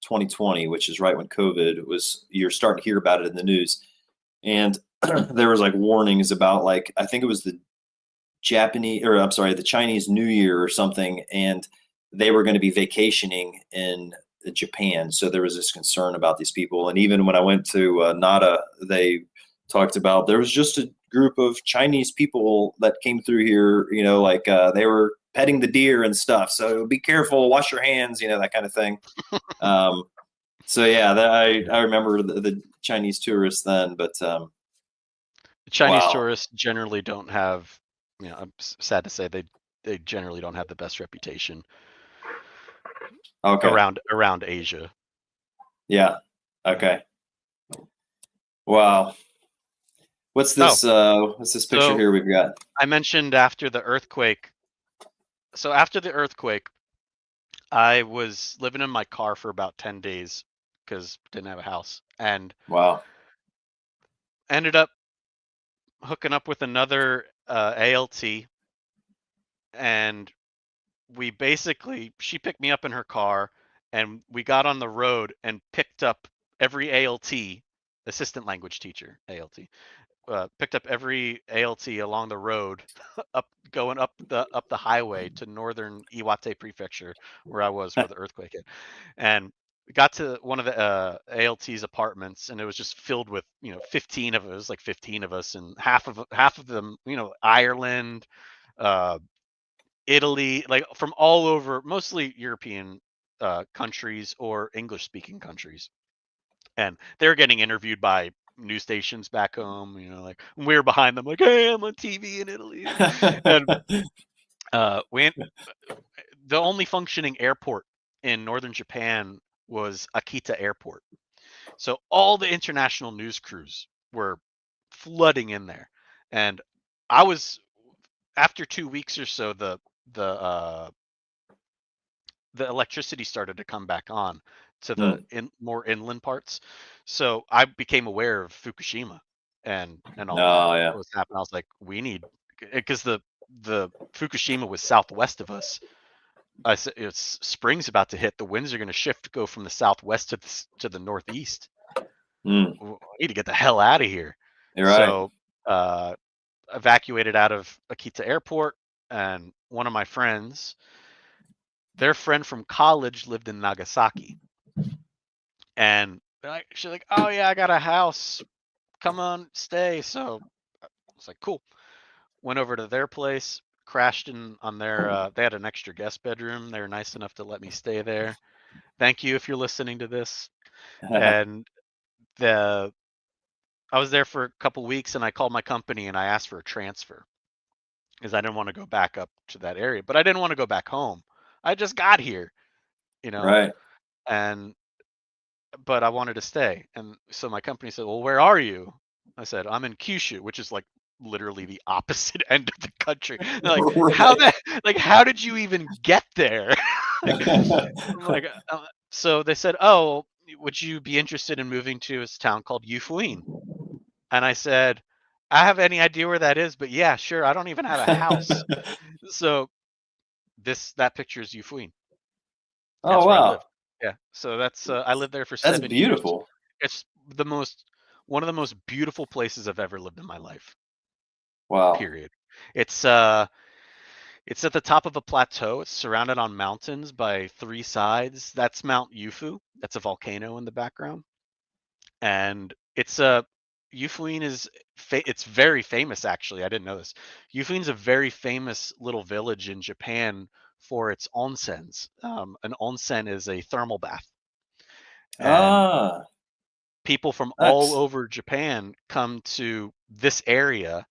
2020, which is right when COVID was. You're starting to hear about it in the news, and there was like warnings about like I think it was the Japanese or I'm sorry, the Chinese New Year or something, and they were going to be vacationing in Japan. So there was this concern about these people, and even when I went to Nara, they talked about there was just a group of Chinese people that came through here. You know, like they were petting the deer and stuff. So be careful, wash your hands, you know, that kind of thing. Um, so yeah, I remember the Chinese tourists then, but The Chinese wow, tourists generally don't have, I'm sad to say they generally don't have the best reputation okay, around Asia. yeah, Yeah. okay, wow. Oh, What's this picture so here we've got? I mentioned after the earthquake. So after the earthquake, I was living in my car for about 10 days because didn't have a house, and Wow. ended up hooking up with another ALT, and we basically she picked me up in her car, and we got on the road and picked up every ALT, assistant language teacher ALT, picked up every ALT along the road, going up the highway to northern Iwate Prefecture, where I was where the earthquake hit, and we got to one of the ALT's apartments, and it was just filled with 15 of us, like 15 of us, and half of them, Ireland, uh, Italy, like from all over, mostly European countries or English speaking countries, and they're getting interviewed by news stations back home. Like we were behind them, like, "Hey, I'm on TV in Italy," and we the only functioning airport in northern Japan was Akita Airport. So all the international news crews were flooding in there, and I was after 2 weeks or so, the uh, the electricity started to come back on to the Mm. more inland parts. So I became aware of Fukushima and all that. Oh yeah. What was happening? I was like, we need, because the Fukushima was southwest of us. I said, it's spring's about to hit. The winds are going to shift, go from the southwest to the northeast. Mm. I need to get the hell out of here. You're right. So uh, evacuated out of Akita Airport, and one of my friends, their friend from college lived in Nagasaki, and she's like, "Oh yeah, I got a house. Come on, stay." So I was like, "Cool." Went over to their place, crashed in on their. They had an extra guest bedroom. They were nice enough to let me stay there. Thank you if you're listening to this. And the I was there for a couple weeks, and I called my company and I asked for a transfer because I didn't want to go back up to that area, but I didn't want to go back home. I just got here, you know, Right. and but I wanted to stay. And so my company said, "Well, where are you?" I said, "I'm in Kyushu," which is like literally the opposite end of the country. They're like, "How Right. that? Like, how did you even get there?" Like, I'm like, so they said, "Oh, would you be interested in moving to this town called Yufuin?" And I said, "I have any idea where that is, but yeah, sure. I don't even have a house." So that picture is Yufuin. Oh That's where I live. wow. Yeah. So that's I lived there for That's 7 years. beautiful. It's the most one of the most beautiful places I've ever lived in my life. Wow. Period. It's at the top of a plateau. It's surrounded on mountains by three sides. That's Mount Yufu. That's a volcano in the background. And it's a Yufuin is it's very famous actually. I didn't know this. Yufuin's a very famous little village in Japan for its onsens. An onsen is a thermal bath, and Ah, people from all nice. over Japan come to this area.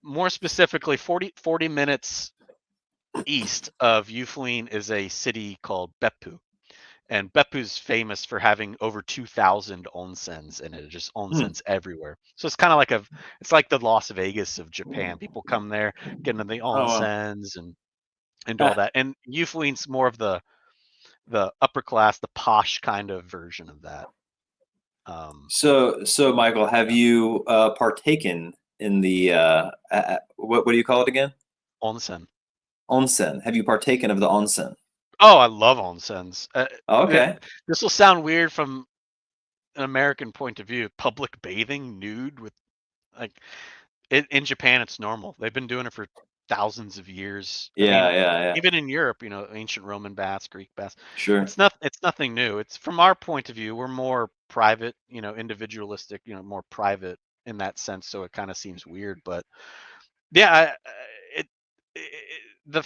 More specifically, 40 minutes east of Yufuin is a city called Beppu. And Beppu's famous for having over 2,000 onsens in it, just Hmm. onsens everywhere. So it's kind of like it's like the Las Vegas of Japan. People come there, get into the Oh wow. onsens and do all Ah, that. And Yufuin's more of the upper class, the posh kind of version of that. Um, so Michael, have yeah, you partaken in the what do you call it again? onsen. Onsen. Have you partaken of the onsen? Oh, I love onsens. Oh, okay. This will sound weird from an American point of view. Public bathing nude with like in Japan, it's normal. They've been doing it for thousands of years. I Yeah, mean, yeah, yeah. even in Europe, ancient Roman baths, Greek baths. Sure. It's nothing new. It's from our point of view, we're more private, individualistic, more private in that sense. So it kind of seems weird, but yeah, it, it the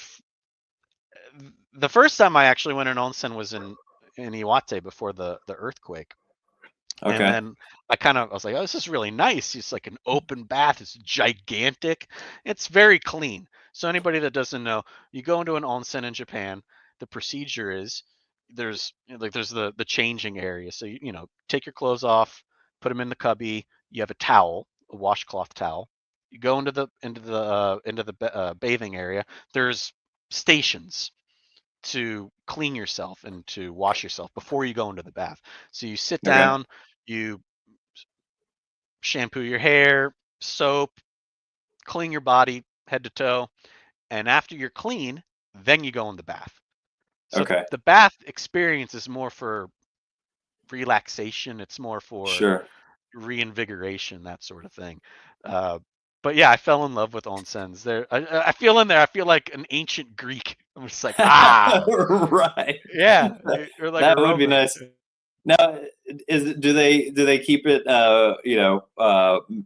the first time I actually went in onsen was in Iwate before the earthquake. And Okay. then I was like, "Oh, this is really nice." It's like an open bath. It's gigantic. It's very clean. So anybody that doesn't know, you go into an onsen in Japan. The procedure is there's the changing area. So take your clothes off, put them in the cubby. You have a towel, a washcloth towel. You go into the bathing area. There's stations to clean yourself and to wash yourself before you go into the bath. So you sit Okay. down, you shampoo your hair, soap, clean your body head to toe, and after you're clean, then you go in the bath. So Okay. the bath experience is more for relaxation, it's more for Sure. reinvigoration, that sort of thing. Uh, but yeah, I fell in love with onsens. I feel in there. I feel like an ancient Greek. I'm just like, Right. yeah, or like a That would be Roman. nice. Now, do they keep it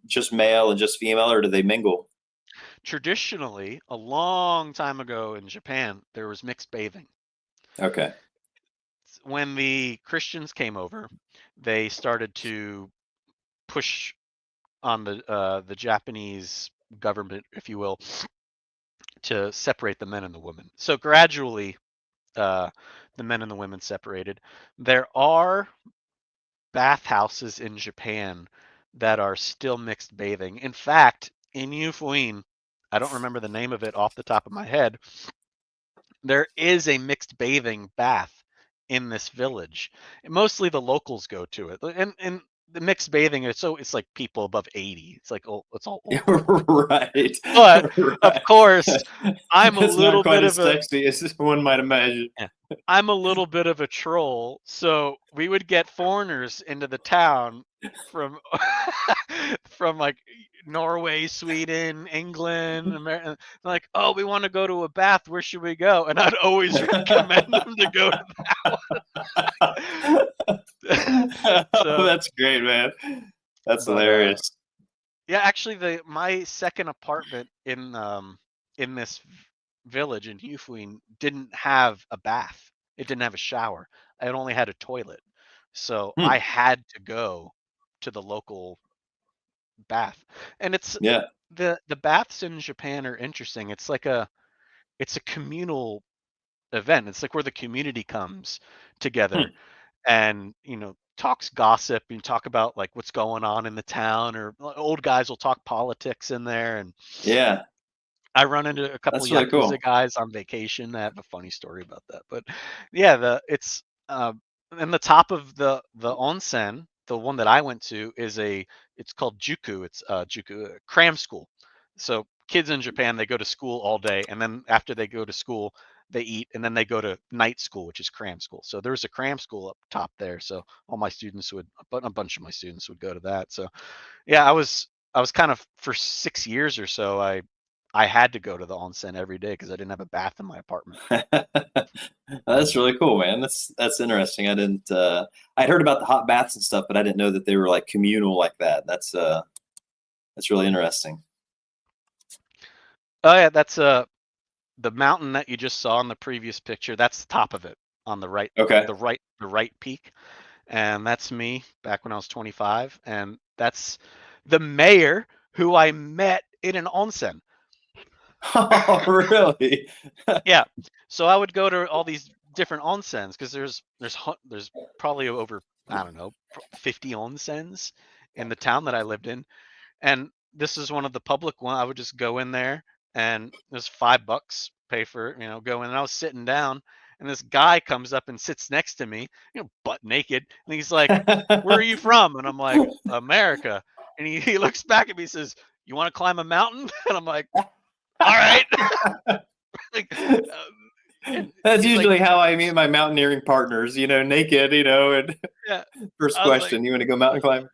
just male and just female, or do they mingle? Traditionally, a long time ago in Japan, there was mixed bathing. Okay. When the Christians came over, they started to push on the Japanese government, if you will, to separate the men and the women. So gradually, uh, the men and the women separated. There are bathhouses in Japan that are still mixed bathing. In fact, in Yufuin, I don't remember the name of it off the top of my head. There is a mixed bathing bath in this village. Mostly the locals go to it, and the mixed bathing it's like people above 80. It's like it's all old people. Right. But of Right. course, I'm a It's not little quite bit as of a sexy as one might imagine. yeah, I'm a little bit of a troll, so we would get foreigners into the town from from like Norway, Sweden, England, America. Like, oh, we want to go to a bath. Where should we go? And I'd always recommend them to go to so, That's great, man. That's but hilarious. yeah, actually, the my second apartment in this village in Hufuin didn't have a bath. It didn't have a shower. It only had a toilet. So I Hmm. had to go to the local bath. And it's Yeah. the baths in Japan are interesting. It's a communal event. It's like where the community comes together Hmm. and, talks gossip and talk about like what's going on in the town, or old guys will talk politics in there. And Yeah. I run into a couple That's really Yakuza cool. guys on vacation. I have a funny story about that. But yeah, it's and the top of the onsen, the one that I went to it's called Juku. It's Juku cram school. So kids in Japan, they go to school all day, and then after they go to school, they eat, and then they go to night school, which is cram school. So there's a cram school up top there. So all my students but a bunch of my students would go to that. So yeah, I was kind of for 6 years or so. I had to go to the onsen every day because I didn't have a bath in my apartment. That's really cool, man. That's interesting. I didn't I'd heard about the hot baths and stuff, but I didn't know that they were like communal like that. That's really interesting. Oh yeah, that's the mountain that you just saw in the previous picture. That's the top of it on the right, Okay. the right peak, and that's me back when I was 25, and that's the mayor who I met in an onsen. Oh, really? Yeah. So I would go to all these different onsens because there's probably over, I don't know, 50 onsens in the town that I lived in, and this is one of the public one. I would just go in there, and it was $5, pay for it, go in. And I was sitting down, and this guy comes up and sits next to me, butt naked, and he's like, "Where are you from?" And I'm like, "America." And he looks back at me and says, "You want to climb a mountain?" And I'm like, "All right." Like, and That's he's like, usually how I meet my mountaineering partners, naked, and "Yeah." first I was like, question, you want to go mountain climbing?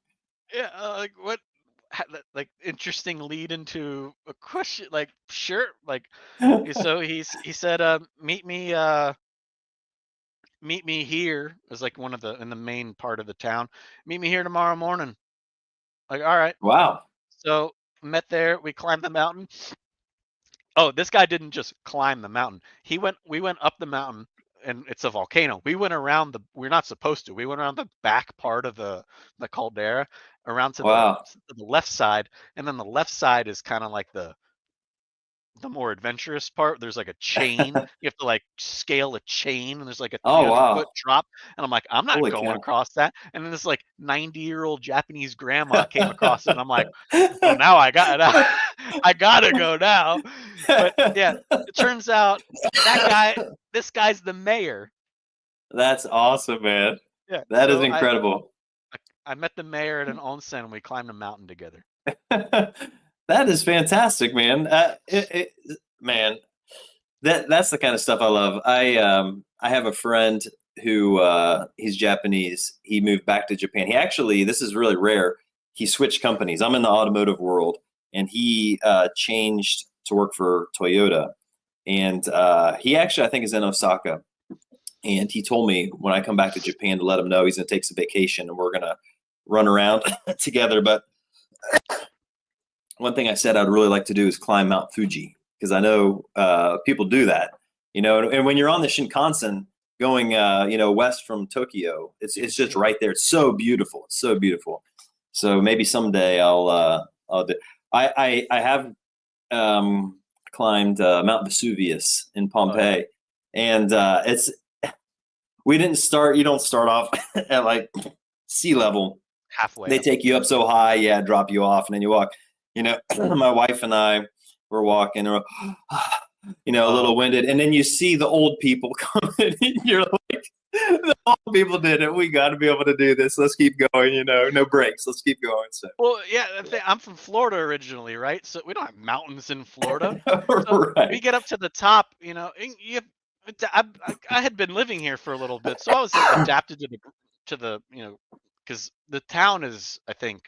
"Yeah." Like, what? Like, interesting lead into a question. Like, sure. Like, so he said, meet me here. It was like one of the in the main part of the town. Meet me here tomorrow morning. Like, all right. Wow. So met there. We climbed the mountain. Oh, this guy didn't just climb the mountain. We went up the mountain, and it's a volcano. We went around we're not supposed to. We went around the back part of the caldera, around Wow. to the left side, and then the left side is kind of like the more adventurous part. There's like a chain. You have to like scale a chain, and there's like a Oh, 300-foot wow. drop. And I'm like, I'm not Holy going cow. across that. And then this like 90-year-old Japanese grandma came across it, and I'm like, well, now I got I gotta go now. But yeah, it turns out that guy, this guy's the mayor. That's awesome, man. Yeah. That is So incredible. I met the mayor at an onsen, and we climbed a mountain together. That is fantastic, man. Man, that's the kind of stuff I love. I have a friend who he's Japanese. He moved back to Japan. He actually, this is really rare. He switched companies. I'm in the automotive world, and he changed to work for Toyota. And he actually, I think, is in Osaka. And he told me when I come back to Japan to let him know he's going to take some vacation and we're going to run around together. But one thing I said I'd really like to do is climb Mount Fuji because I know people do that, and when you're on the Shinkansen going, west from Tokyo, it's just right there. It's so beautiful. It's so beautiful. So maybe someday I'll do. I have climbed Mount Vesuvius in Pompeii, and it's we didn't start. You don't start off at like sea level. Halfway They up. take you up so high, yeah, drop you off, and then you walk. My wife and I we're walking, or you know, a Oh. little winded, and then you see the old people coming, and you're like, the old people did it. We got to be able to do this. Let's keep going. You know, no breaks. Let's keep going. So, Well, yeah, I'm from Florida originally, right? So we don't have mountains in Florida. So we right. get up to the top, you know, and I had been living here for a little bit, so I was adapted to the, you know, because the town is, I think,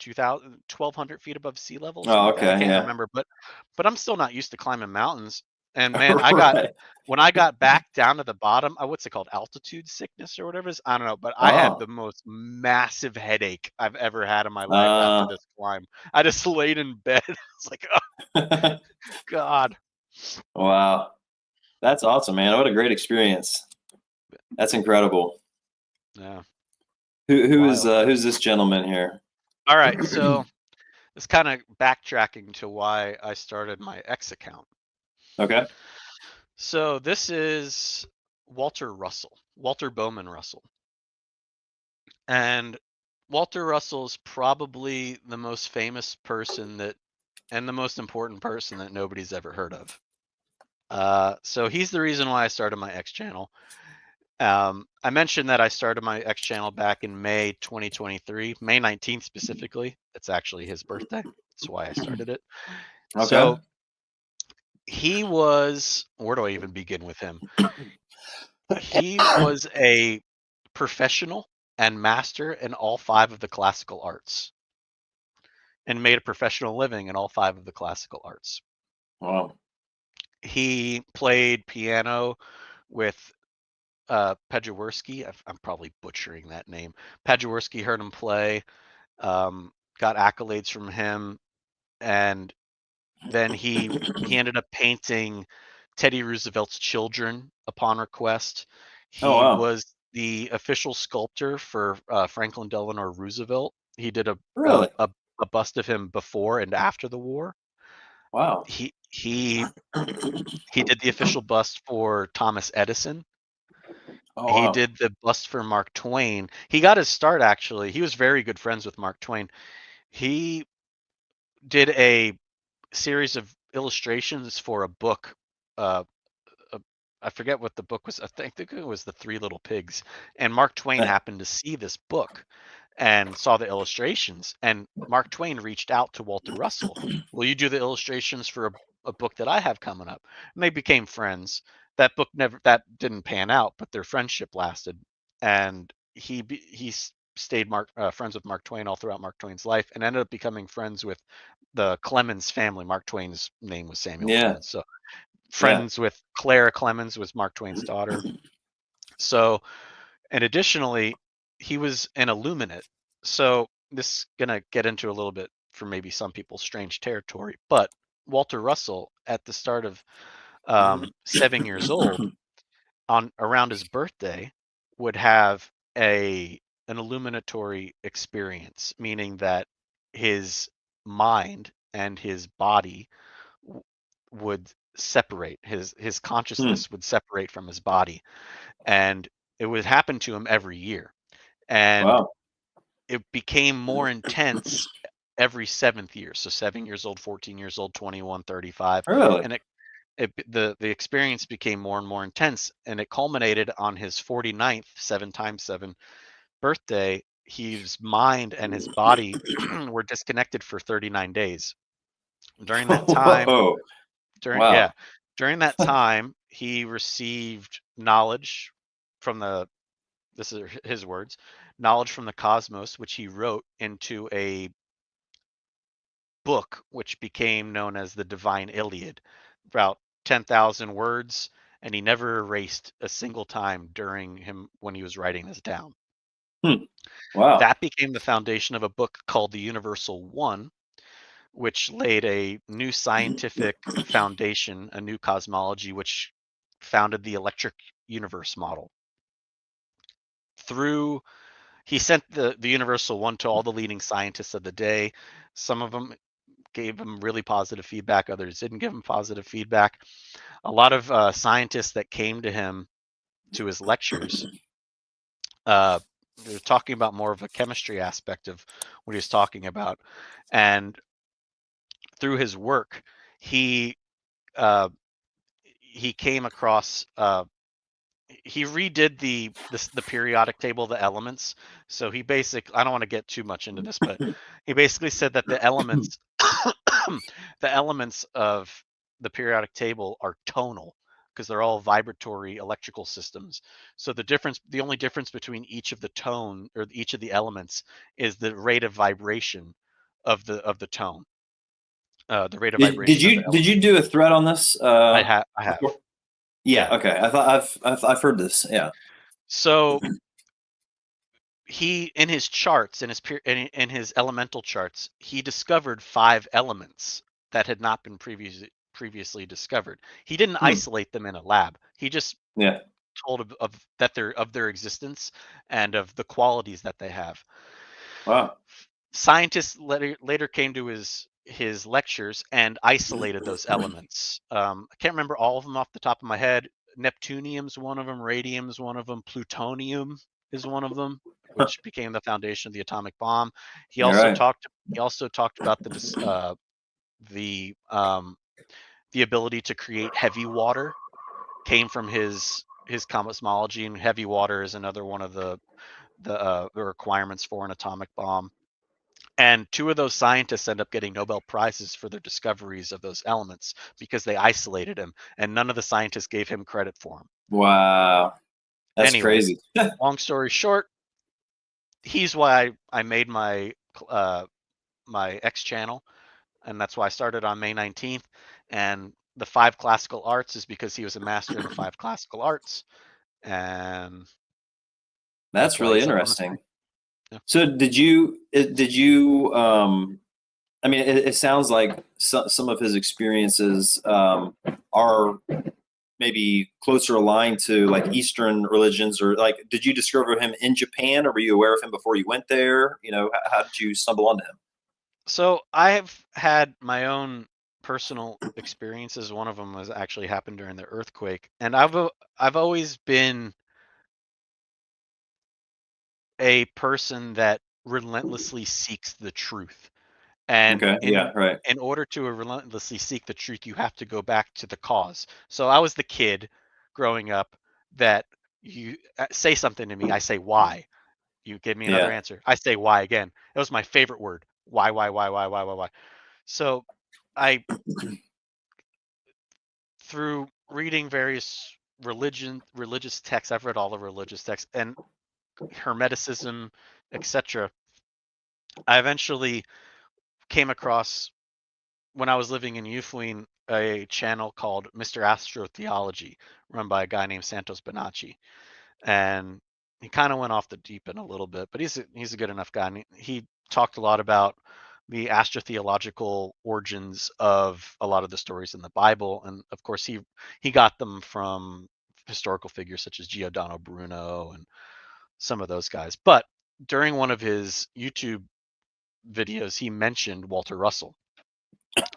1,200 feet above sea level, something Oh, like that. I okay. can't Yeah. remember, but I'm still not used to climbing mountains. And man, I got right. when I got back down to the bottom, what's it called? Altitude sickness or whatever it is? I don't know, but I had Oh. the most massive headache I've ever had in my life after this climb. I just laid in bed. It's like, oh God. wow. That's awesome, man. What a great experience. That's incredible. Yeah. Who is Wild. who's this gentleman here? All right. So it's kind of backtracking to why I started my X account. Okay. So this is Walter Russell, Walter Bowman Russell. And Walter Russell is probably the most famous person that, and the most important person that nobody's ever heard of. So he's the reason why I started my X channel. I mentioned that I started my X channel back in May 2023, May 19th specifically. It's actually his birthday. That's why I started it. Okay. So he was, where do I even begin with him? He was a professional and master in all five of the classical arts and made a professional living in all five of the classical arts. Wow. He played piano with Paderewski. I'm probably butchering that name. Paderewski heard him play, got accolades from him, and then he ended up painting Teddy Roosevelt's children upon request. Oh He wow. was the official sculptor for Franklin Delano Roosevelt. He did a, Really? a a bust of him before and after the war. Wow. He did the official bust for Thomas Edison. Oh He wow. did the bust for Mark Twain. He got his start actually. He was very good friends with Mark Twain. He did a series of illustrations for a book. Uh, I forget what the book was. I think it was The Three Little Pigs. And Mark Twain happened to see this book and saw the illustrations. And Mark Twain reached out to Walter Russell. Will you do the illustrations for a book that I have coming up? And they became friends. That didn't pan out, but their friendship lasted. And stayed friends with Mark Twain all throughout Mark Twain's life, and ended up becoming friends with the Clemens family. Mark Twain's name was Samuel Yeah. Clemens, so Yeah. friends with Clara Clemens was Mark Twain's daughter. So, and additionally, he was an Illuminate. So this is gonna get into a little bit for maybe some people strange territory, but Walter Russell at the start of 7 years old, on around his birthday, would have an illuminatory experience, meaning that his mind and his body w- would separate. His Hmm. consciousness would separate from his body, and it would happen to him every year. And Wow. it became more intense every seventh year. So 7 years old, 14 years old, 21, 35, Really? and the experience became more and more intense, and it culminated on his 49th 7 times 7 birthday. His mind and his body were disconnected for 39 days. During that time, Whoa. during Wow. yeah, during that time, he received knowledge from the this is his words, knowledge from the cosmos, which he wrote into a book which became known as the Divine Iliad, about 10,000 words, and he never erased a single time during him when he was writing this down. Hmm. Wow. That became the foundation of a book called The Universal One, which laid a new scientific foundation, a new cosmology, which founded the electric universe model. Through He sent the Universal One to all the leading scientists of the day. Some of them gave him really positive feedback, others didn't give him positive feedback. A lot of scientists that came to him to his lectures, uh, they were talking about more of a chemistry aspect of what he was talking about. And through his work, he he came across he redid the periodic table of the elements. So he I don't want to get too much into this, but he basically said that the elements the elements of the periodic table are tonal because they're all vibratory electrical systems. So the only difference between each of the tone or each of the elements is the rate of vibration of the tone. The rate of Did vibration of the you element. do a thread on this? I have. Yeah. Yeah. Okay. I thought I've heard this. Yeah. So he in his charts in his elemental charts he discovered 5 elements that had not been previously discovered. He didn't Hmm. isolate them in a lab. He just Yeah. told of their existence and of the qualities that they have. Wow. Scientists later came to his lectures and isolated those elements. I can't remember all of them off the top of my head. Neptunium's one of them. Radium's one of them. Plutonium is one of them, which became the foundation of the atomic bomb. He You're also right. talked. He also talked about the the ability to create heavy water came from his cosmology, and heavy water is another one of the requirements for an atomic bomb. And 2 of those scientists end up getting Nobel Prizes for their discoveries of those elements because they isolated him, and none of the scientists gave him credit for them. Wow. That's Anyway, crazy. long story short, he's why I made my X channel, and that's why I started on May 19th. And the 5 classical arts is because he was a master in the 5 classical arts, and that's That's why really he's up on the screen. interesting. Yeah. So did you I mean, it sounds like some of his experiences are maybe closer aligned to like Eastern religions, or like, did you discover him in Japan, or were you aware of him before you went there? You know, how did you stumble onto him? So I've had my own personal experiences. One of them was actually happened during the earthquake, and I've always been a person that relentlessly seeks the truth. And Okay. Yeah. Right. in order to relentlessly seek the truth, you have to go back to the cause. So I was the kid growing up that you say something to me, I say why. You give me another Yeah. answer, I say why again. It was my favorite word. Why. So I through reading various religious texts, I've read all the religious texts and Hermeticism, etc. I eventually came across when I was living in Euphuine a channel called Mr. Astrotheology, run by a guy named Santos Bonacci, and he kind of went off the deep end a little bit, but he's a good enough guy. And he talked a lot about the astrotheological origins of a lot of the stories in the Bible, and of course he got them from historical figures such as Giordano Bruno and some of those guys. But during one of his YouTube videos, he mentioned Walter Russell,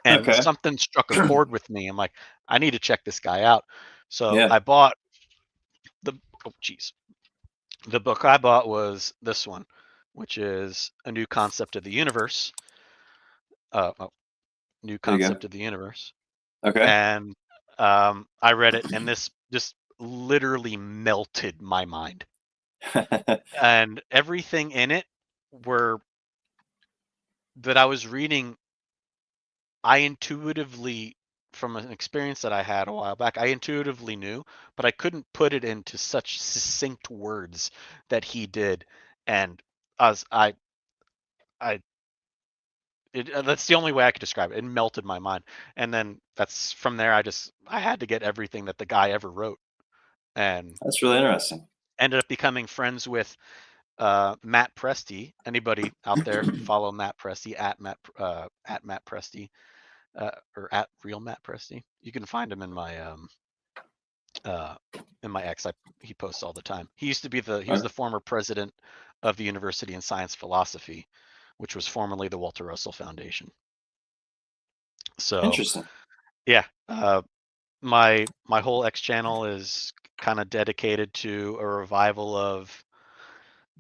and Okay. something struck a chord with me. I'm like, I need to check this guy out. So Yeah. I bought the oh geez, the book I bought was this one, which is A New Concept of the Universe. Oh, New There you go. Concept of the Universe, Okay. and I read it, and this just literally melted my mind, and everything in it were that I was reading. I intuitively, from an experience that I had a while back, I intuitively knew, but I couldn't put it into such succinct words that he did. And as I, that's the only way I could describe it. It melted my mind. And then that's from there. I had to get everything that the guy ever wrote, and That's really interesting. ended up becoming friends with Matt Presti. Anybody out there follow Matt Presti at Matt Presti or at real Matt Presti? You can find him uh, in my X. He posts all the time. He was Okay. the former president of the University in Science Philosophy, which was formerly the Walter Russell Foundation. So Interesting. yeah, my whole X channel is kind of dedicated to a revival of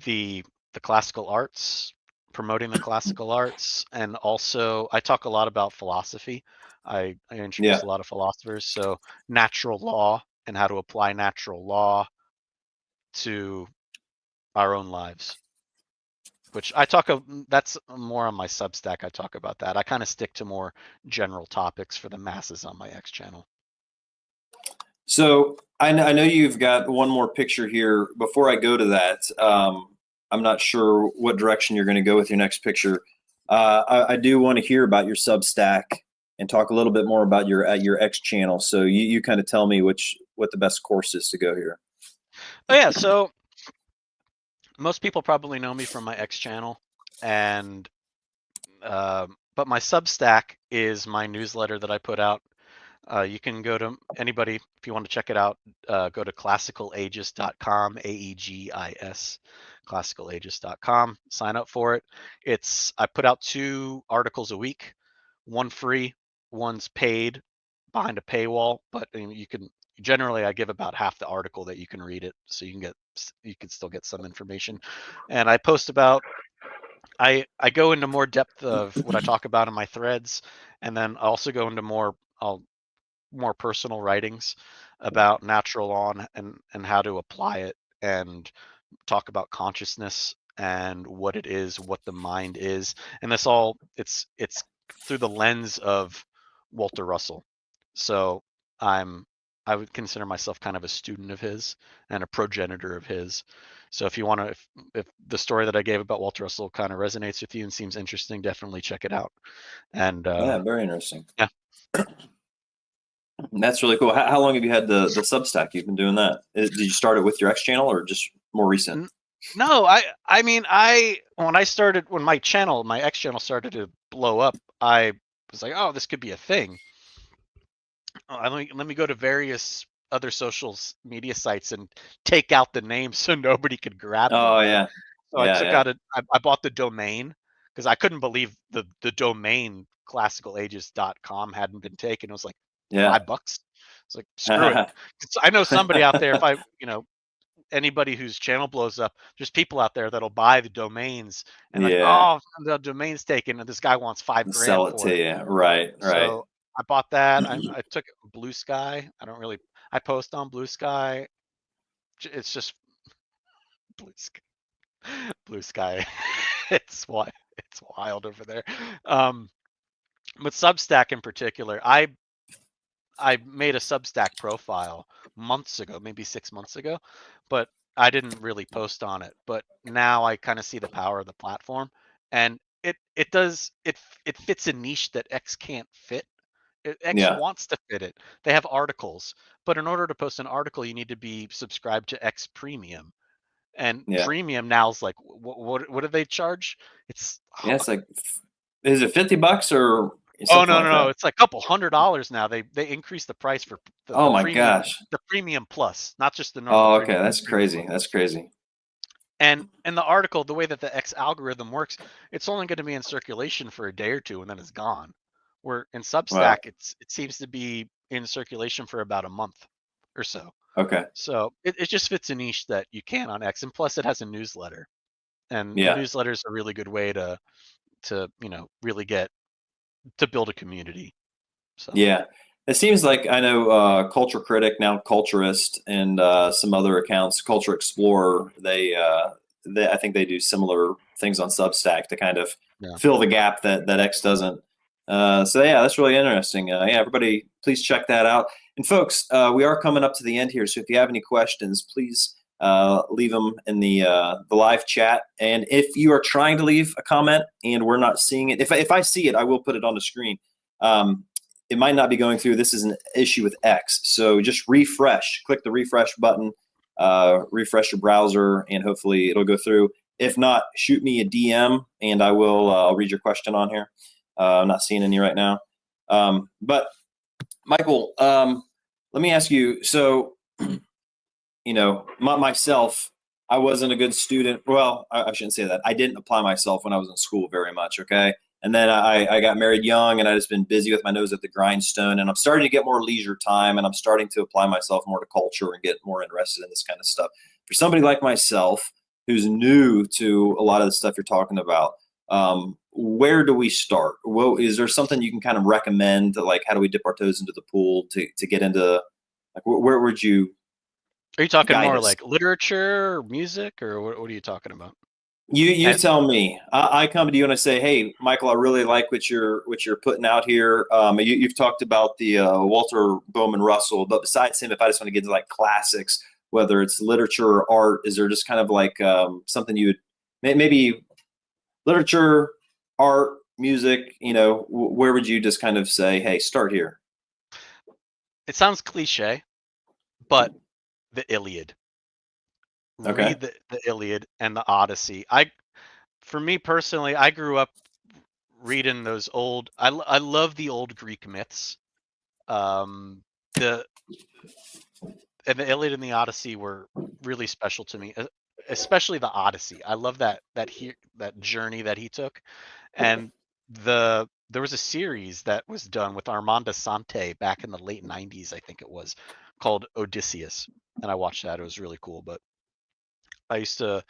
the classical arts, promoting the classical arts, and also I talk a lot about philosophy. I introduce Yeah. a lot of philosophers, so natural law and how to apply natural law to our own lives. Which that's more on my Substack. I talk about that. I kind of stick to more general topics for the masses on my X channel. So I know you've got one more picture here. Before I go to that, I'm not sure what direction you're going to go with your next picture. I do want to hear about your Substack and talk a little bit more about your X channel. So you kind of tell me what the best course is to go here. Oh yeah, so most people probably know me from my X channel, and but my Substack is my newsletter that I put out. You can go to anybody if you want to check it out. Go to classicalaegis.com, AEGIS, classicalaegis.com. Sign up for it. I put out 2 articles a week, one free, one's paid behind a paywall. But you can generally I give about half the article that you can read it, so you can still get some information. And I post about I go into more depth of what I talk about in my threads, and then I also go into more personal writings about natural law and how to apply it, and talk about consciousness and what it is, what the mind is, and it's through the lens of Walter Russell. So I would consider myself kind of a student of his and a progenitor of his. So if you want to, if the story that I gave about Walter Russell kind of resonates with you and seems interesting, definitely check it out. And Yeah, very interesting. yeah. That's really cool. How long have you had the Substack? You've been doing that? Did you start it with your X channel or just more recent? No, I mean when my X channel started to blow up, I was like, oh, this could be a thing. Let me go to various other social media sites and take out the name so nobody could grab them, Oh right? yeah, So I yeah, took yeah, out I bought the domain because I couldn't believe the domain classicalaegis.com hadn't been taken. It was like yeah. $5. It's like, screw it. I know somebody out there, if anybody whose channel blows up, there's people out there that'll buy the domains and like, Yeah, oh, the domain's taken and this guy wants $5,000 sell it for to it. you. Right, right. So I bought that. I took Blue Sky. I post on Blue Sky. It's just Blue Sky. Blue Sky. It's wild over there. Um, but Substack in particular, I made a Substack profile months ago, maybe 6 months ago, but I didn't really post on it. But now I kind of see the power of the platform, and it fits a niche that X can't fit. X Yeah, wants to fit it. They have articles, but in order to post an article, you need to be subscribed to X Premium, and yeah, Premium now is like what do they charge? It's yeah. It's like, is it $50 or Oh, something no, no, like no, that? it's like a couple $100 now. They increased the price for Oh my gosh. the premium plus, not just the normal Oh, okay. premium, the That's premium crazy. plus. That's crazy. And in the article, the way that the X algorithm works, it's only going to be in circulation for a day or two and then it's gone. Where in Wow. Substack, it seems to be in circulation for about a month or so. Okay. So it just fits a niche that you can on X, and plus it has a newsletter, and the Yeah. newsletter is a really good way to really get to build a community. So. Yeah. It seems like I know Culture Critic, now Culturist, and some other accounts, Culture Explorer. I think they do similar things on Substack to kind of Yeah. fill the gap that X doesn't. So yeah, that's really interesting. Yeah, everybody, please check that out. And folks, we are coming up to the end here, so if you have any questions, please leave them in the live chat. And if you are trying to leave a comment and we're not seeing it, if I see it, I will put it on the screen. It might not be going through. This is an issue with X. So just refresh, click the refresh button, refresh your browser, and hopefully it'll go through. If not, shoot me a DM and I'll read your question on here. I'm not seeing any right now. But Michael, let me ask you, so, myself, I wasn't a good student. Well, I shouldn't say that. I didn't apply myself when I was in school very much. Okay. And then I got married young and I just been busy with my nose at the grindstone, and I'm starting to get more leisure time and I'm starting to apply myself more to culture and get more interested in this kind of stuff. For somebody like myself, who's new to a lot of the stuff you're talking about, Where do we start? Well, is there something you can kind of recommend? Like, how do we dip our toes into the pool to get into? Like, where would you Are you talking guide more us? like literature or music, or what are you talking about? You And tell me. I come to you and I say, "Hey, Michael, I really like what you're putting out here. You've talked about the Walter Bowman Russell, but besides him, if I just want to get into like classics, whether it's literature or art, is there just kind of like something you would maybe literature, art, music? Where would you just kind of say, "Hey, start here"? it sounds cliche, but the Iliad. Okay. Read the Iliad and the Odyssey. For me personally, I grew up reading those old. I love the old Greek myths. Um, the and the Iliad and the Odyssey were really special to me, especially the Odyssey. I love that journey that he took, and there was a series that was done with Armando Sante back in the late '90s, I think it was, called Odysseus, and I watched that. It was really cool. But I used to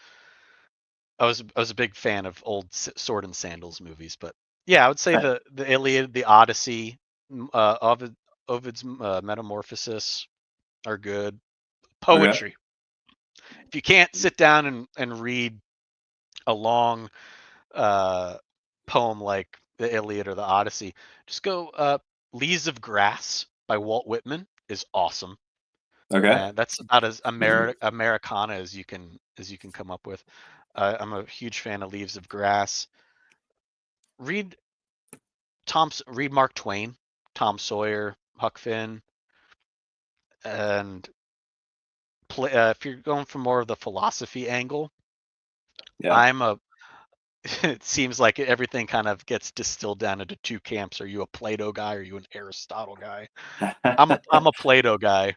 I was a big fan of old Sword and Sandals movies, but yeah, I would say Right. the Iliad, the Odyssey, Ovid's Metamorphosis are good. Okay. Poetry. If you can't sit down and read a long uh, poem like the Iliad or the Odyssey, just go. Leaves of Grass by Walt Whitman is awesome. Okay. That's about as Americana as you can come up with. I'm a huge fan of Leaves of Grass. Read read Mark Twain, Tom Sawyer, Huck Finn, and if you're going for more of the philosophy angle, Yeah. I'm a. It seems like everything kind of gets distilled down into two camps. Are you a Plato guy? Or are you an Aristotle guy? I'm a Plato guy.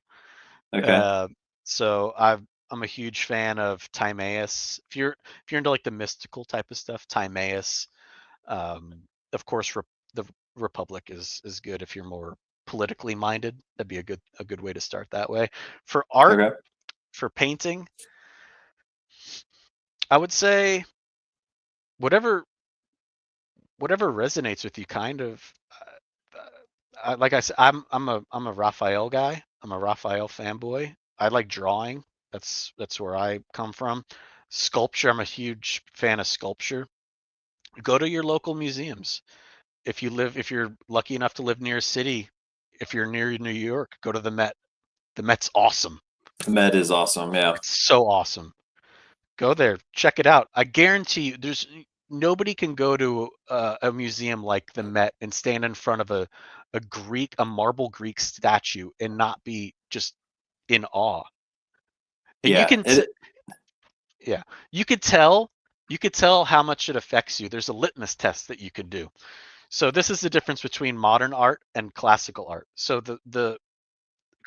Okay. Uh, so I'm a huge fan of Timaeus. If you're into like the mystical type of stuff, Timaeus. Um, of course, the Republic is good if you're more politically minded. That'd be a good way to start that way. For art, Okay. for painting, I would say whatever whatever resonates with you, kind of. Like I said, I'm a Raphael guy. I'm a Raphael fanboy. I like drawing. That's where I come from. Sculpture, I'm a huge fan of sculpture. Go to your local museums. If you're lucky enough to live near a city, if you're near New York, go to the Met. The Met's awesome. Med is awesome. Yeah. It's so awesome. Go there, check it out. I guarantee you, there's nobody can go to a museum like the Met and stand in front of a marble Greek statue and not be just in awe. And Yeah. yeah, you could tell how much it affects you. There's a litmus test that you could do. So this is the difference between modern art and classical art. So the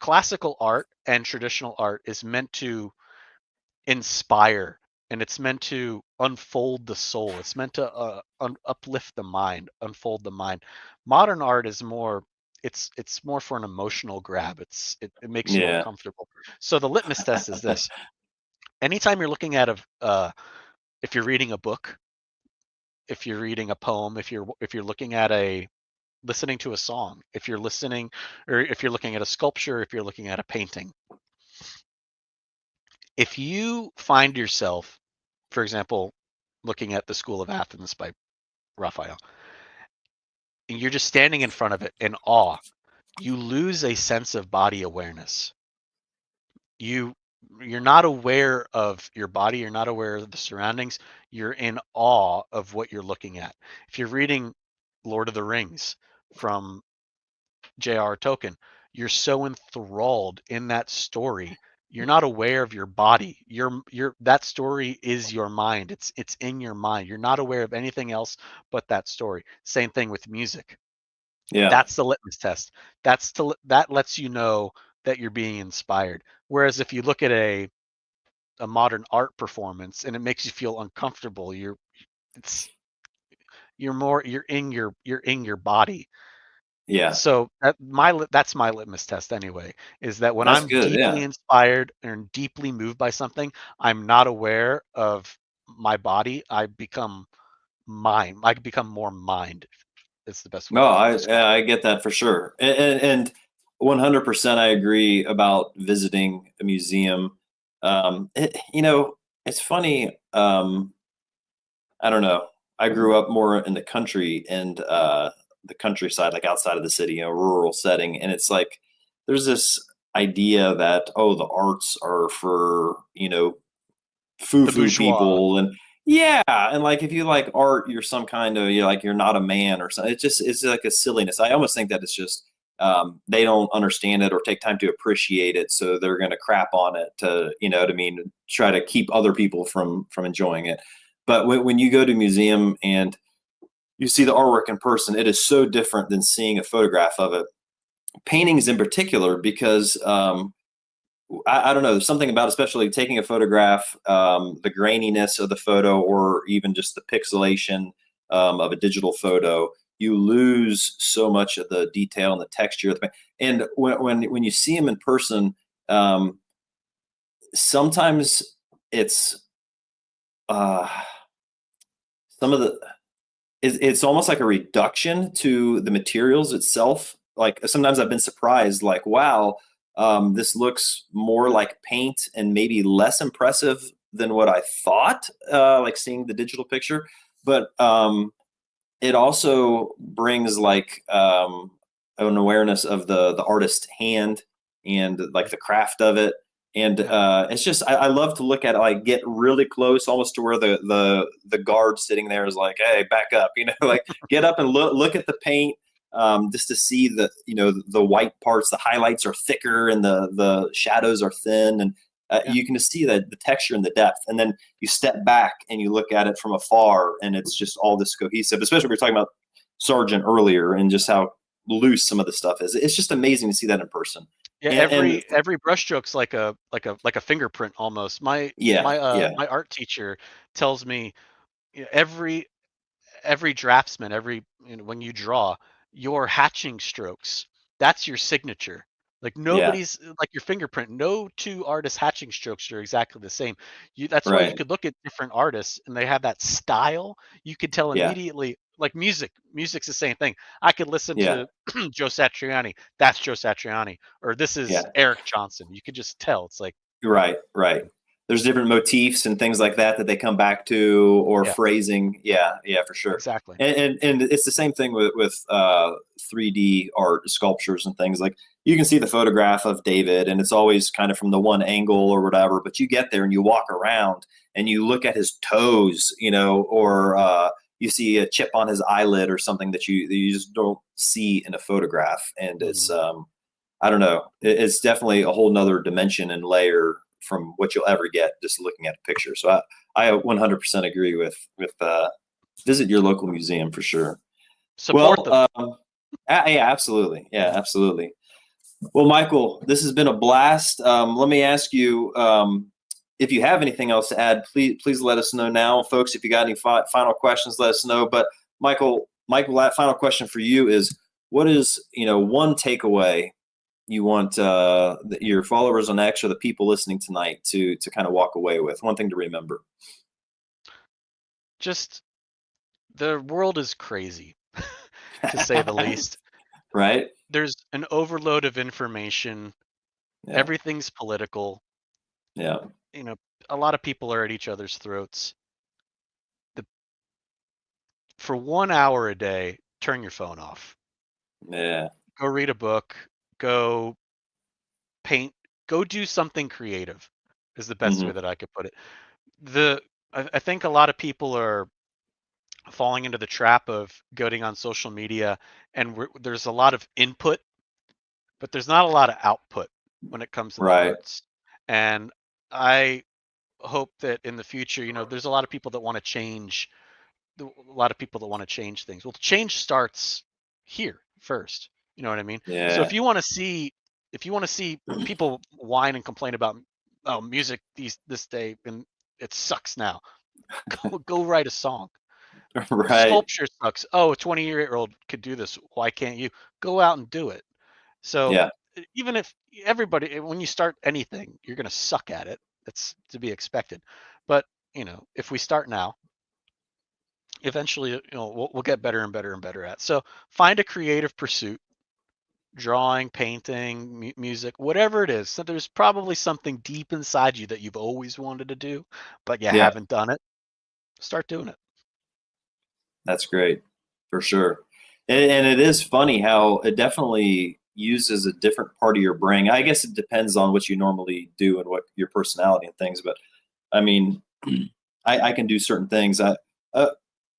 classical art and traditional art is meant to inspire, and it's meant to unfold the soul. It's meant to uplift the mind, unfold the mind. Modern art is more, it's more for an emotional grab. It makes you Yeah. uncomfortable. So the litmus test is this: anytime you're looking at if you're reading a book, if you're reading a poem, if you're looking at listening to a song, if you're listening, or if you're looking at a sculpture, if you're looking at a painting, if you find yourself, for example, looking at the School of Athens by Raphael, and you're just standing in front of it in awe, you lose a sense of body awareness. You you're not aware of your body, you're not aware of the surroundings, you're in awe of what you're looking at. If you're reading Lord of the Rings from J.R. Tolkien, you're so enthralled in that story, you're not aware of your body. That story is your mind. It's in your mind. You're not aware of anything else but that story. Same thing with music. Yeah. That's the litmus test. That lets you know that you're being inspired. Whereas if you look at a modern art performance and it makes you feel uncomfortable, it's you're in your body. Yeah. So that's my litmus test anyway, is that when That's I'm good. deeply Yeah. inspired and deeply moved by something, I'm not aware of my body. I become mind. I could become more mind. It's the best way No, to I describe yeah, I get that for sure, and 100% I agree about visiting a museum. It's funny. I don't know. I grew up more in the country and the countryside, like outside of the city, rural setting, and it's like there's this idea that the arts are for the foo-foo bourgeois. people, and yeah, and like if you like art, you're some kind of you're not a man or something. It's like a silliness. I almost think that it's just they don't understand it or take time to appreciate it, so they're going to crap on it to what I mean, try to keep other people from enjoying it. But when you go to a museum and you see the artwork in person, it is so different than seeing a photograph of it. Paintings in particular, because I don't know. There's something about, especially taking a photograph, the graininess of the photo, or even just the pixelation of a digital photo. You lose so much of the detail and the texture of the. And when you see them in person, um, sometimes it's uh, some of the. It's almost like a reduction to the materials itself. Like sometimes I've been surprised, like, wow, this looks more like paint and maybe less impressive than what I thought, like seeing the digital picture. But it also brings like an awareness of the artist's hand and like the craft of it. And Yeah. it's just I love to look at it, like get really close, almost to where the guard sitting there is like, hey, back up, like get up and look at the paint, just to see that the white parts, the highlights are thicker and the shadows are thin, and Yeah. you can just see the texture and the depth. And then you step back and you look at it from afar, and it's just all this cohesive. Especially we were talking about Sargent earlier, and just how loose some of the stuff is. It's just amazing to see that in person. Yeah, And every brushstroke's like a fingerprint almost. My yeah, my uh yeah, my art teacher tells me, every draftsman, when you draw, your hatching strokes, that's your signature. Like yeah, nobody's like your fingerprint. No two artists' hatching strokes are exactly the same. That's why you right, could look at different artists and they have that style. You could tell yeah, immediately. Like music, music's the same thing. I could listen yeah, to Joe Satriani. That's Joe Satriani, or this is yeah. Eric Johnson. You could just tell. It's like, Right, right. There's different motifs and things like that that they come back to, or yeah, phrasing. Yeah, yeah, for sure. exactly. And it's the same thing with 3D art, sculptures, and things. Like you can see the photograph of David, and it's always kind of from the one angle or whatever. But you get there and you walk around and you look at his toes, or you see a chip on his eyelid or something that you just don't see in a photograph. And it's Mhm. I don't know. It's definitely a whole nother dimension and layer from what you'll ever get just looking at a picture. So I 100% agree with visit your local museum for sure. Support Well, them. yeah, absolutely, yeah, absolutely. Well, Michael, this has been a blast. Let me ask you, if you have anything else to add, please let us know now, folks. If you got any final questions, let us know. But Michael, that final question for you is: what is one takeaway you want your followers on X or the people listening tonight to kind of walk away with? One thing to remember. Just the world is crazy, to say the least. Right? There's an overload of information. Yeah. Everything's political. Yeah. You know, a lot of people are at each other's throats. The For 1 hour a day, turn your phone off. Yeah. Go read a book. Go paint. Go do something creative. Is the best way Hmm. that I could put it. The I think a lot of people are falling into the trap of going on social media, and there's a lot of input, but there's not a lot of output when it comes to the Right. arts. And I hope that in the future, there's a lot of people that want to change, a lot of people that want to change things. Well, change starts here first. You know what I mean? So Yeah. if you want to see people whine and complain about, oh, music this day and it sucks now, go write a song. Right. Sculpture sucks. Oh, a 20-year-old could do this. Why can't you? Go out and do it. So Yeah. even if when you start anything, you're going to suck at it. That's to be expected. But if we start now, eventually, we'll get better and better and better at. So find a creative pursuit, drawing, painting, music, whatever it is. So there's probably something deep inside you that you've always wanted to do, but you Yeah, haven't done it. Start doing it. that's great for sure. And it is funny how it definitely uses a different part of your brain. I guess it depends on what you normally do and what your personality and things. But I mean, I can do certain things.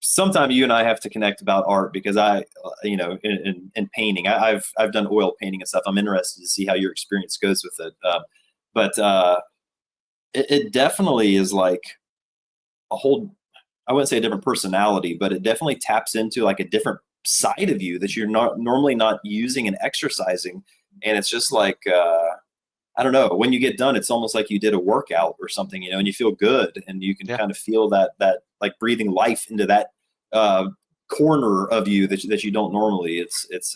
Sometime you and I have to connect about art because in painting, I've done oil painting and stuff. I'm interested to see how your experience goes with it. But it definitely is like a whole, I wouldn't say a different personality, but it definitely taps into like a different side of you that you're not normally not using and exercising. And it's just like, I don't know, when you get done, it's almost like you did a workout or something, and you feel good and you can Yeah. kind of feel that like breathing life into that corner of you that you don't normally. It's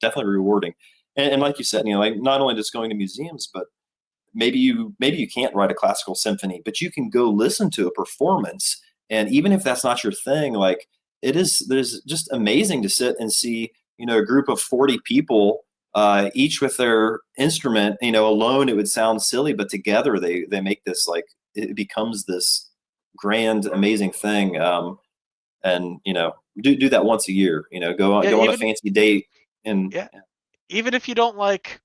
definitely rewarding. And like you said, like not only just going to museums, but maybe you can't write a classical symphony, but you can go listen to a performance. And even if that's not your thing, like there's just amazing to sit and see, a group of 40 people, each with their instrument. Alone it would sound silly, but together they make this, like, it becomes this grand, amazing thing. And do that once a year. Yeah, Go on a fancy date, and yeah, even if you don't like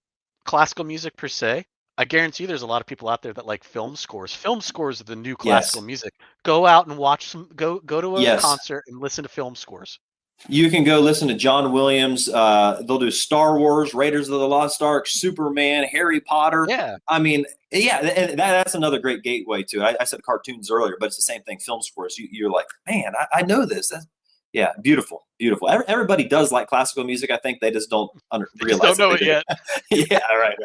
classical music per se, I guarantee there's a lot of people out there that like film scores. Film scores are the new classical yes, music. Go out and watch go to a yes. concert and listen to film scores. You can go listen to John Williams. They'll do Star Wars, Raiders of the Lost Ark, Superman, Harry Potter. Yeah. I mean, yeah, and that's another great gateway too. I said cartoons earlier, but it's the same thing. Film scores. You're like, man, I know this. Yeah, beautiful, beautiful. Everybody does like classical music. I think they just don't They just realize don't know that it they do. yet. Yeah, right.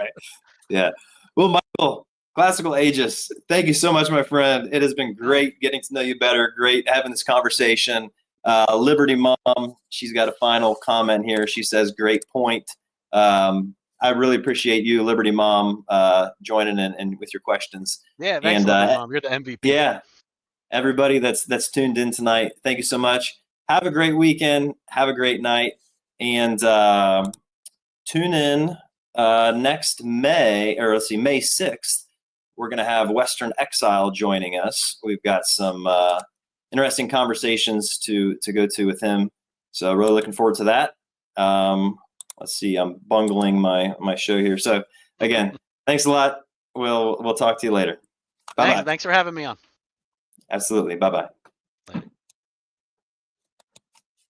Yeah. Well, Michael, Classical Aegis, thank you so much, my friend. It has been great getting to know you better. Great having this conversation. Liberty Mom, she's got a final comment here. She says, great point. I really appreciate you, Liberty Mom, joining in and with your questions. Yeah, thanks, And Liberty Mom. You're the MVP. yeah, everybody that's tuned in tonight, thank you so much. Have a great weekend. Have a great night. And tune in next May 6th. We're going to have Western Exile joining us. We've got some interesting conversations to go to with him. So really looking forward to that. Let's see, I'm bungling my show here. So again, thanks a lot. We'll talk to you later. Bye-bye. Thanks for having me on. Absolutely. Bye-bye.